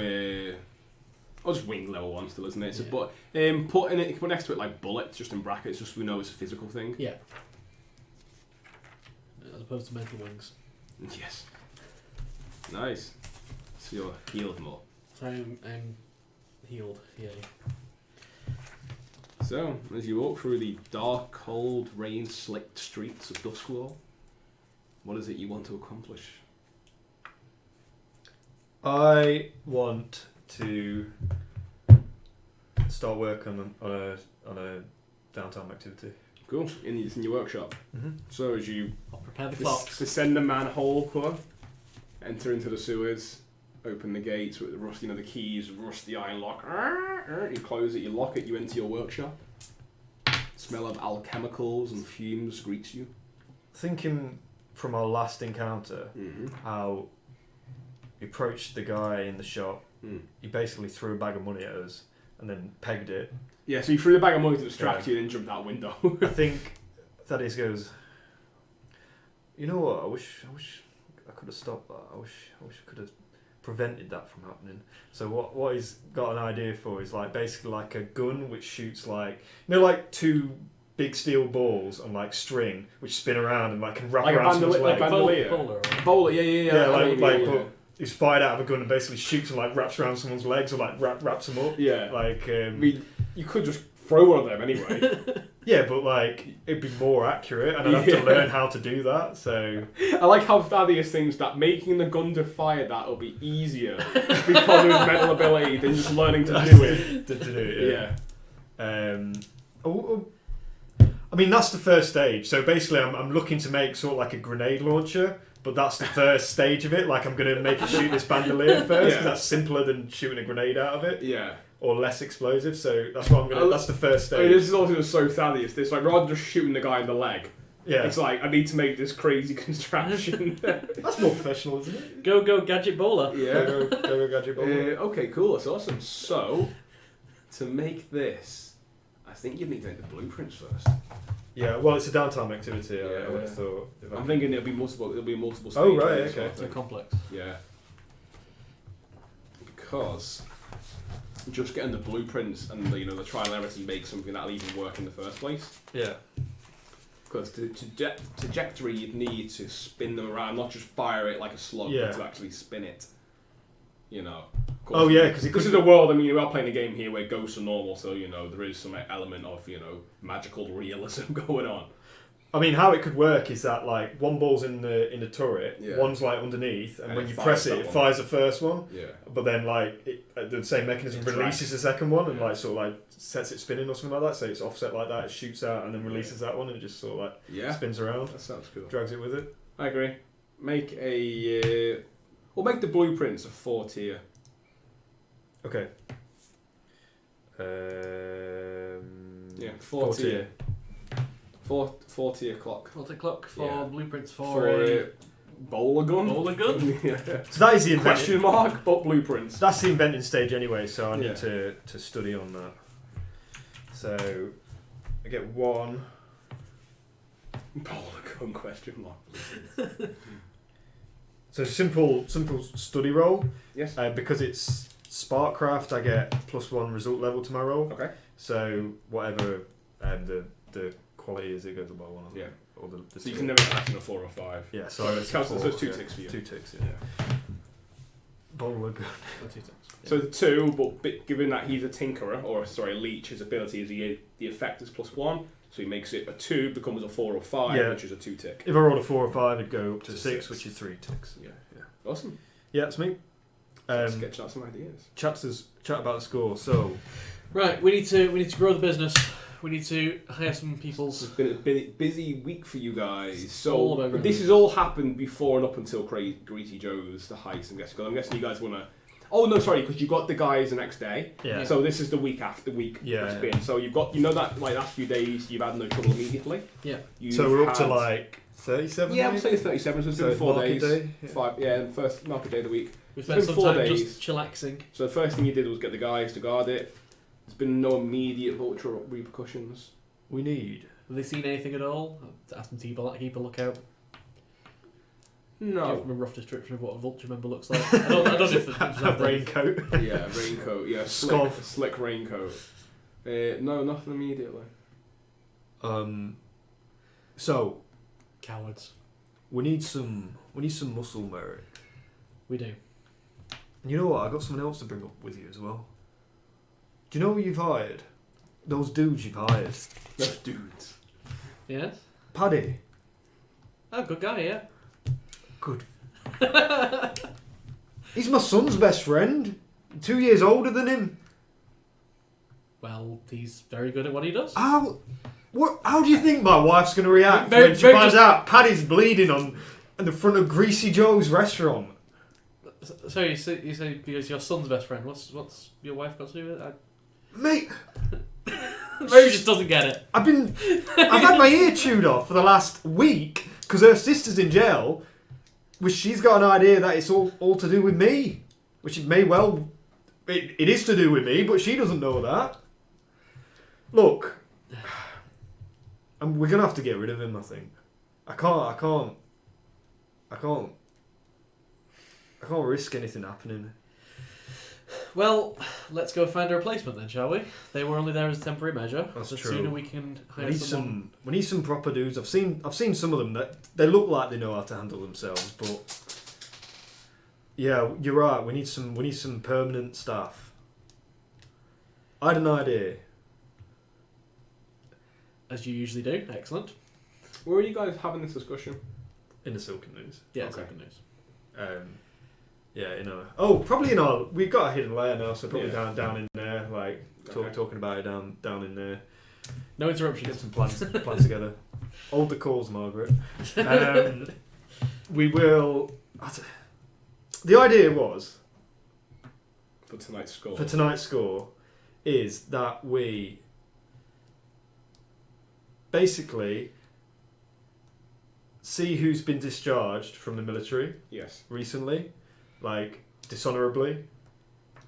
I'll just wing level 1 still, isn't it? So, Yeah. but put next to it like bullets, just in brackets, just so we know it's a physical thing. Yeah. As opposed to mental wings. Yes. Nice. So you're healed more. So I'm healed. Yay. So, as you walk through the dark, cold, rain-slicked streets of Doskvol, what is it you want to accomplish? I want to start work on a downtime activity. Cool. It's in your workshop. Mm-hmm. So as you I'll prepare the clocks. descend the manhole, enter into the sewers, open the gates with the rusty, the keys, rusty iron lock. You close it, you lock it, you enter your workshop. Smell of alchemicals and fumes greets you. Thinking from our last encounter, how we approached the guy in the shop. He basically threw a bag of money at us and then pegged it. Yeah, so you threw the bag of money to distract you and then jumped out window. I think Thadeus goes, you know what, I wish I could have stopped that. I wish I could have prevented that from happening. So what he's got an idea for is like basically like a gun which shoots like, like 2 big steel balls on like string which spin around and like can wrap Like a around someone's leg. bandolier. Bowler. Bowler, yeah. Yeah, I know what you mean, but he's fired out of a gun and basically shoots and like wraps around someone's legs or like wraps them up. Yeah. Like I mean, you could just throw one of them anyway. yeah, but like it'd be more accurate and I'd have to learn how to do that. So I like how Thaddeus thinks that making the gun to fire that will be easier because of his mental ability than just learning to do it. to do it. Yeah. I mean that's the first stage. So basically, I'm looking to make sort of like a grenade launcher. But that's the first stage of it. Like I'm going to make it shoot this bandolier first because that's simpler than shooting a grenade out of it. Yeah. Or less explosive. So that's what I'm going to. That's the first stage. I mean, this is also so Thaddeus. This like rather than just shooting the guy in the leg. Yeah. It's like I need to make this crazy contraption. That's more professional, isn't it? Go gadget bowler. Yeah. Go gadget ball. Okay, cool. That's awesome. So, to make this, I think you need to make the blueprints first. Yeah, well, it's a downtime activity. I Yeah. would have thought. I'm thinking it'll be multiple. It'll be multiple Oh, stages. right, as okay. well, I It's think. complex. Yeah. Because just getting the blueprints and the trial and error to make something that'll even work in the first place. Yeah. Because to trajectory, you'd need to spin them around, not just fire it like a slug, Yeah. but to actually spin it. Oh, yeah, because this is a world. I mean, we are playing a game here where ghosts are normal, so there is some element of magical realism going on. I mean, how it could work is that like one ball's in the turret, Yeah. one's like underneath, and And when it you fires press it, that it one. fires the first one. Yeah. But then like the same mechanism It releases the second one and Yeah. like sort of like sets it spinning or something like that. So it's offset like that. It shoots out and then releases that one and it just sort of like Yeah. spins around, That sounds cool. drags it with it. I agree. Make we'll make the blueprints a 4-tier. Okay. Yeah, 4 4-tier. 4-tier clock. What's the clock for Yeah. blueprints for For a bowler gun. bowler gun? Yeah. So that is the Question mark, but blueprints. That's the inventing stage anyway. So I need Yeah. to study on that. So I get 1. Bowler gun question mark. So simple study roll. Yes. Because it's Sparkcraft, I get +1 result level to my roll. Okay. So whatever the quality is, it goes above 1. Yeah. Or the So you can never pass in a 4 or 5. Yeah. So So it's counts as those 2 ticks for you. 2 ticks. Yeah. Yeah. Bowler gun. So the 2, but given that he's a tinkerer, or sorry, a leech, his ability is the effect is +1, so he makes it a 2, becomes a 4 or 5, Yeah. which is a 2 tick. If I rolled a 4 or 5, it'd go up to To 6, 6. which is 3 ticks. Yeah. Awesome. Yeah, it's me. Let's get out some ideas. Chat about the score. So Right, we need to grow the business. We need to hire some people. It's been a busy week for you guys. all So about this growth. has all happened before and up until Greasy Joe's, the heist, I'm guessing. 'Cause I'm guessing you guys want to... Oh, no, sorry, because you got the guys the next day. yeah. So this is the week after week Yeah, it's yeah. been. So you've got, that like last few days, you've had no trouble immediately. Yeah. You've So we're up to had- like 37. Yeah, I'm maybe? saying 37. So it's So been 4 market days. day, yeah. 5. Yeah, the first market day of the week. We It's spent been some 4 time days. just chillaxing. So the first thing you did was get the guys to guard it. There's been no immediate vulture repercussions. We need. Have they seen anything at all? Ask them to keep a lookout. No. Give them a rough description of what a vulture member looks like. I don't know if A raincoat. Yeah, raincoat. Yeah, slick raincoat. No, nothing immediately. So Cowards. we need some muscle, Merrick. We do. And you know what? I got someone else to bring up with you as well. Do you know who you've hired? Those dudes you've hired. Those dudes. Yes? Paddy. Oh, good guy, yeah. Good. He's my son's best friend. 2 years older than him. Well, he's very good at what he does. How do you think my wife's going to react Very- when she very finds just- out Paddy's bleeding on the front of Greasy Joe's restaurant? So you say because your son's best friend. What's your wife got to do with it? Mate, Maybe just doesn't get it. I've had my ear chewed off for the last week because her sister's in jail, which she's got an idea that it's all to do with me, which it may well, it is to do with me, but she doesn't know that. Look, we're gonna have to get rid of him. I think. I can't risk anything happening. Well, let's go find a replacement then, shall we? They were only there as a temporary measure. That's the true. sooner we can We hire need someone. we need some proper dudes. I've seen some of them that they look like they know how to handle themselves, but yeah, you're right. We need some permanent staff. I had an idea. As you usually do. Excellent. Where are you guys having this discussion? In the Silken News. Yeah, Okay. second news. Yeah, probably in our. We've got a hidden layer now, so probably Yeah. down in there, like Okay. talking about it down in there. No Get interruptions. some plans together. Hold the calls, Margaret. We will. The idea was For tonight's score. for tonight's score is that we basically see who's been discharged from the military Yes. recently, like dishonorably,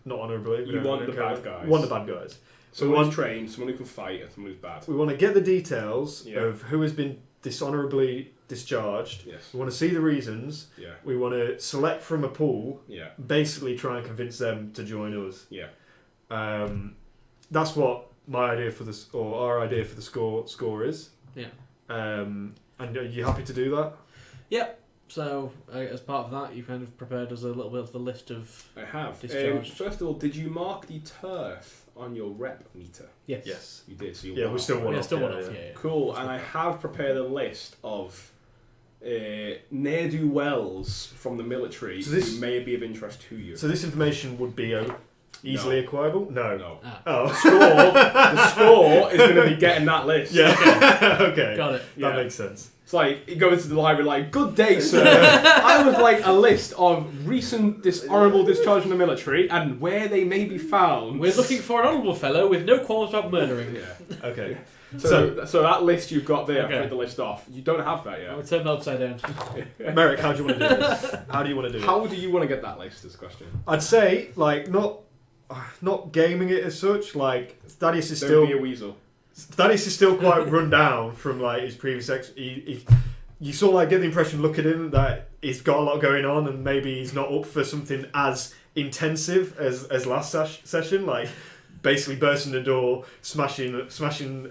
not honorably. You want the bad guys. We want the bad guys. Someone we who's trained, someone who can fight, and someone who's bad. We want to get the details Yeah. of who has been dishonorably discharged. Yes. We want to see the reasons. Yeah. We want to select from a pool. Yeah. Basically, try and convince them to join us. Yeah. That's what my idea for this, or our idea for the score is. Yeah. And are you happy to do that? Yep. So, as part of that, you kind of prepared us a little bit of the list of... I have. Discharged. First of all, did you mark the turf on your rep meter? Yes. Yes. You did. So you Yeah, won we're off, still right? one Yeah, off. still one yeah, off, yeah. yeah. Cool. And I have prepared a list of ne'er-do-wells from the military So this- who may be of interest to you. So this information would be easily acquirable? No. No. Oh. The score is going to be getting that list. Yeah. Okay. Got it. That Yeah. makes sense. It's like, you go into the library like, good day, sir. I would like a list of recent dishonourable discharge from the military and where they may be found. We're looking for an honourable fellow with no qualms about murdering. Yeah. Okay. So that list you've got there, Okay. I've put the list off. You don't have that I yet. would turn that upside down. Merrick, how do you want to do this? How do you want to do it? How do you want to get that list, is the question. I'd say, like, not gaming it as such. Like, Thadeus is Don't be a weasel. quite run down from like his previous you sort of like get the impression, look at him, that he's got a lot going on and maybe he's not up for something as intensive as last session, like basically bursting the door, smashing summoning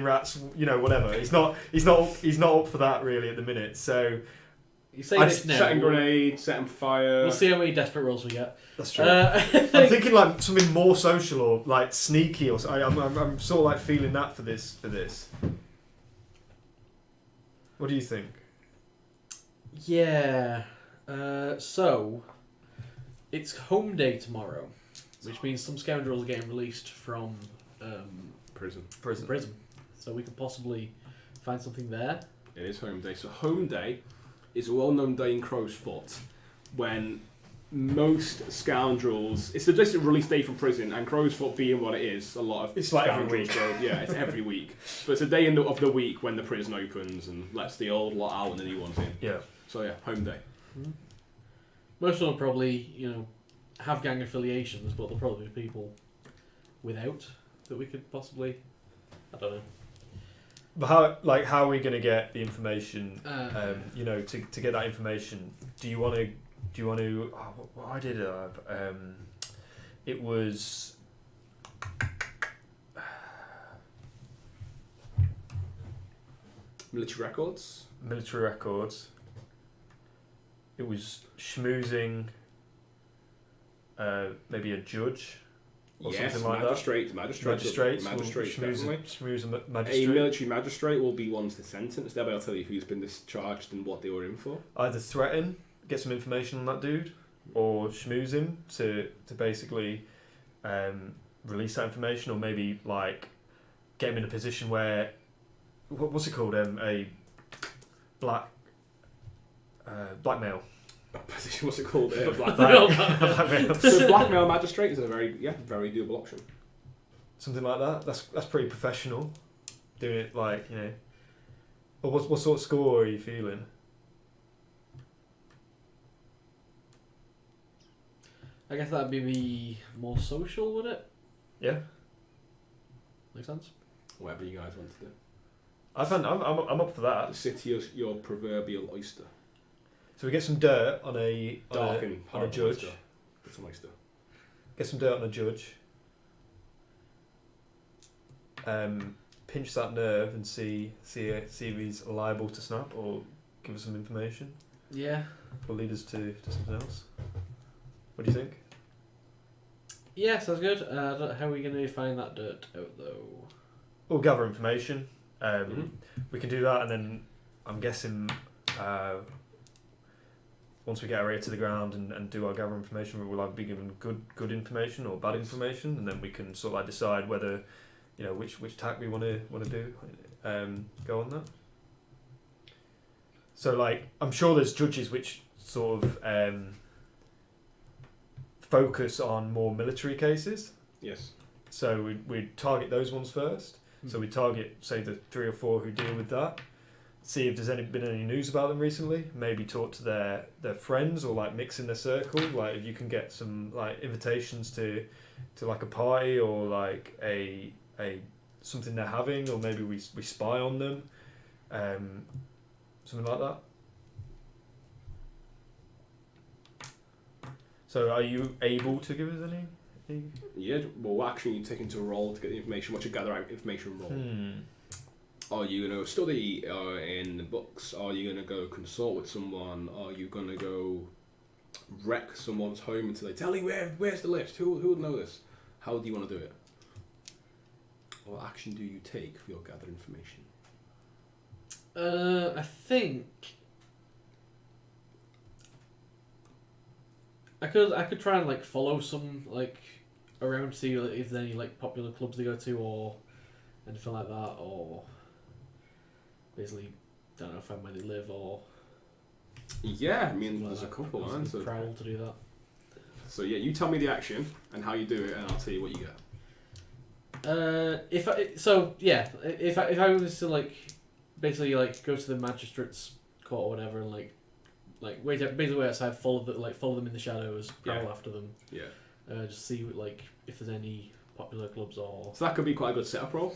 rats, whatever. He's not up for that really at the minute. So You say I'd this now. Setting grenades, setting fire. We'll see how many desperate rolls we get. that's true. I I'm think- thinking like something more social or like sneaky or something. I'm sort of like feeling that for this. What do you think? Yeah. So, it's home day tomorrow, which means some scoundrels are getting released from Prison. prison. So we could possibly find something there. It is home day. So home day is a well-known day in Crow's Foot when most scoundrels, it's the just release day from prison, and Crow's Foot being what it is, a lot of It's like every scoundrels week. go, yeah, it's every week. But it's a day of the week when the prison opens and lets the old lot out and the new ones in. Yeah. So yeah, home day. Most of them probably, have gang affiliations, but there'll probably be people without that we could possibly. I don't know. But how are we going to get the information? To get that information, do you want to? Oh, what I did. It was. Military records. Military records. It was schmoozing. Maybe a judge. Or Yes, something like magistrates, Magistrates. definitely. Schmooze a A magistrate. military magistrate will be ones to sentence. They'll be able to tell you who's been discharged and what they were in for. Either threaten, get some information on that dude, or schmooze him to basically release that information, or maybe like get him in a position where what's it called? A blackmail. What's it called? Blackmail. So blackmail magistrate is a very doable option. Something like that. That's pretty professional. Doing it like Or what sort of score are you feeling? I guess that'd be the more social, would it? Yeah. Make sense? Whatever you guys want to do. I'm up for that. The city is your proverbial oyster. So we get some dirt on a judge. Oyster. It's an oyster. Get some dirt on a judge. Pinch that nerve and see if he's liable to snap or give us some information. Yeah. Or lead us to something else. What do you think? Yeah, sounds good. How are we going to find that dirt out, though? We'll gather information. We can do that, and then I'm guessing once we get our ear to the ground and do our gather information, we'll either be given good information or bad information, and then we can sort of like decide whether which tack we want to do. Go on that. So like I'm sure there's judges which sort of focus on more military cases. Yes. So we target those ones first. So we target, say, the 3 or 4 who deal with that. See if there's been any news about them recently. Maybe talk to their friends or like mix in their circle. Like if you can get some like invitations to like a party or like a something they're having, or maybe we spy on them, something like that. So are you able to give us any? Yeah, well, what action are you taking to roll to get the information? What's your gather out information roll? Are you going to study in the books? Are you going to go consult with someone? Are you going to go wreck someone's home until they tell you where's the list? Who would know this? How do you want to do it? What action do you take for your gathered information? I think I could try and like follow some like around, see if there's any like popular clubs they go to or anything like that, or basically don't know, find where they live or. Yeah, I mean like there's a that. couple, Use man. the prowl to do that. So yeah, you tell me the action and how you do it, and I'll tell you what you get. If I was to like basically like go to the magistrate's court or whatever and like wait outside, follow them in the shadows, prowl after them. Yeah. Just see like if there's any popular clubs or. So that could be quite a good setup roll.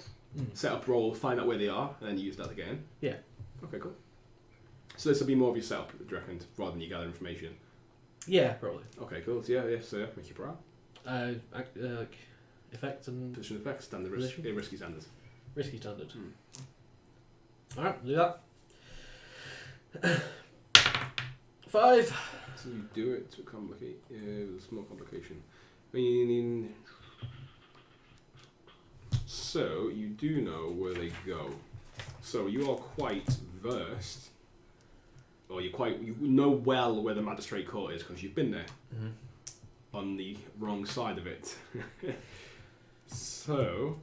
Setup roll, find out where they are, and then use that again. Yeah. Okay, cool. So this will be more of your setup, do you reckon, rather than you gather information? Yeah, probably. Okay, cool. So yeah, so make your prowl. Like effect and Position effects, standard Position? risky standards. risky standard. Alright, do that. 5. So you do it to complicate. Yeah, there's more complication. Meaning. So you do know where they go. So you are quite versed, or you know well where the magistrate court is because you've been there. On the wrong side of it. So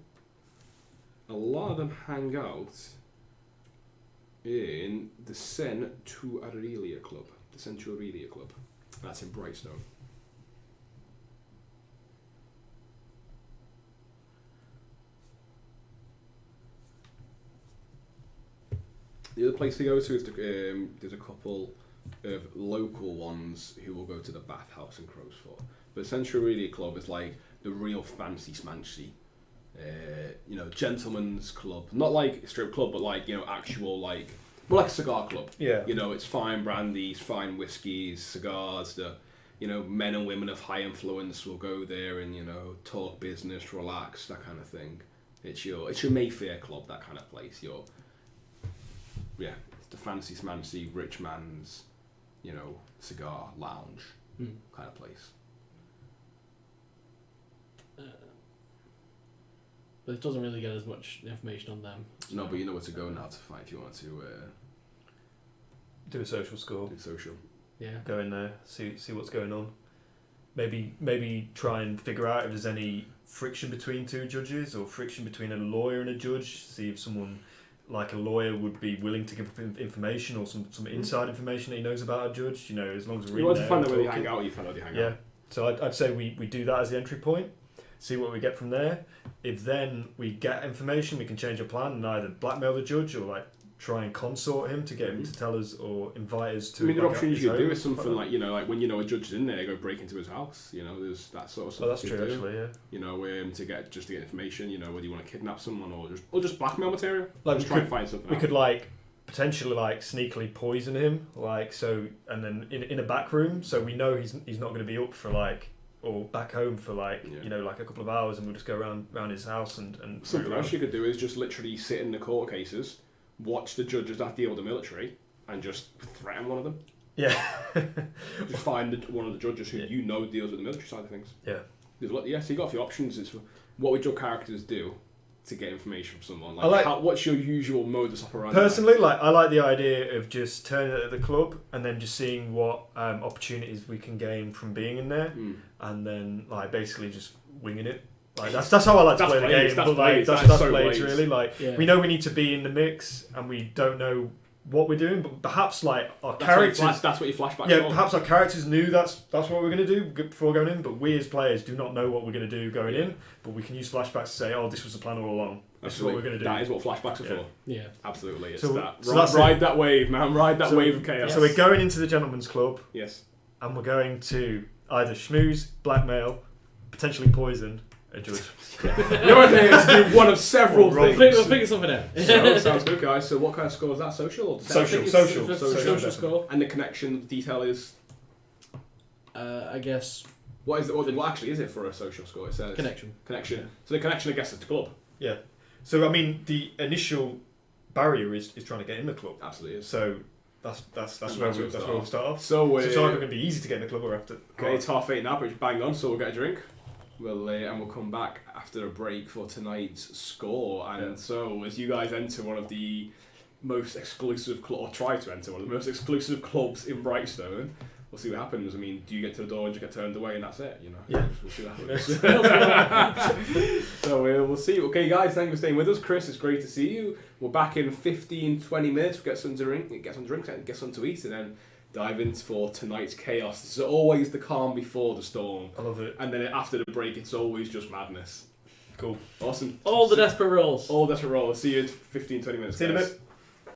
a lot of them hang out in the Sen to Aurelia Club. The Sen to Aurelia Club. That's in Brightstone. The other place to go to is there's a couple of local ones who will go to the Bathhouse in Crowsford. But essentially, really, a club is like the real fancy smancy, gentleman's club. Not like a strip club, but like, actual like, more like a cigar club. Yeah. It's fine brandies, fine whiskies, cigars. The men and women of high influence will go there and talk business, relax, that kind of thing. It's your Mayfair club, that kind of place. It's the fancy smancy rich man's, cigar lounge kind of place. But it doesn't really get as much information on them. No, but you know where to go now to find if you want to Do a social score. do social. Yeah. Go in there, see what's going on. Maybe try and figure out if there's any friction between two judges or friction between a lawyer and a judge. See if someone like a lawyer would be willing to give information or some inside information that he knows about a judge. As long as we're You want in to there find out where they talking. hang out, you find out where they hang Yeah. out. So I'd say we do that as the entry point. See what we get from there. If then we get information, we can change our plan and either blackmail the judge or like try and consort him to get him to tell us or invite us to. I mean, the like, option his you could do home, is something that. like when a judge is in there, go break into his house. There's that sort of stuff. Oh, that's you true could do. actually. Yeah. To get information. Whether you want to kidnap someone or just blackmail material. Like just try and find something. We out. could like potentially like sneakily poison him, like so, and then in a back room, so we know he's not going to be up for like. Or back home for like like a couple of hours, and we'll just go around his house and Something else you could do is just literally sit in the court cases, watch the judges that deal with the military, and just threaten one of them. Yeah. Just find one of the judges who deals with the military side of things. Yeah. So you got a few options. It's what would your characters do to get information from someone? What's your usual modus operandi? Personally, I like the idea of just turning it at the club and then just seeing what opportunities we can gain from being in there, and then like basically just winging it. Like that's how I like to play the game. That's Blades really. We know we need to be in the mix, and we don't know what we're doing, but perhaps like our characters. That's what your flashbacks Yeah, are. perhaps our characters knew that's what we're going to do before going in, but we as players do not know what we're going to do going in. But we can use flashbacks to say, "Oh, this was the plan all along. This is what we're going to do." That is what flashbacks are for. Yeah, absolutely. It's So that. that's Ride that wave, man. Ride that wave of chaos. So we're going into the gentleman's club. Yes. And we're going to either schmooze, blackmail, potentially poison a judge. You're in there to do one of several things. We'll figure something out. Sounds good, guys. So what kind of score is that? Social or Social. Social score. And the connection detail is. I guess. What is it? What actually is it for a social score? It says Connection. Yeah. So the connection, I guess, is the club. Yeah. So I mean, the initial barrier is trying to get in the club. Absolutely is. So that's where we'll start off. So it's either going to be easy to get in the club or after. Okay, it's 8:30 now, but it's bang on. So we'll get a drink. And we'll come back after a break for tonight's score. And so, as you guys enter one of the most exclusive or try to enter one of the most exclusive clubs in Brightstone, we'll see what happens. I mean, do you get to the door and you get turned away and that's it? Yeah. We'll see what happens. So we'll see. Okay, guys, thanks for staying with us. Chris, it's great to see you. We're back in 15-20 minutes. We'll get some drinks, and get some to eat, and then dive into for tonight's chaos. This is always the calm before the storm. I love it. And then after the break, it's always just madness. Cool. Awesome. All the desperate rolls. All desperate rolls. See you in 15-20 minutes. See you in a guys. bit.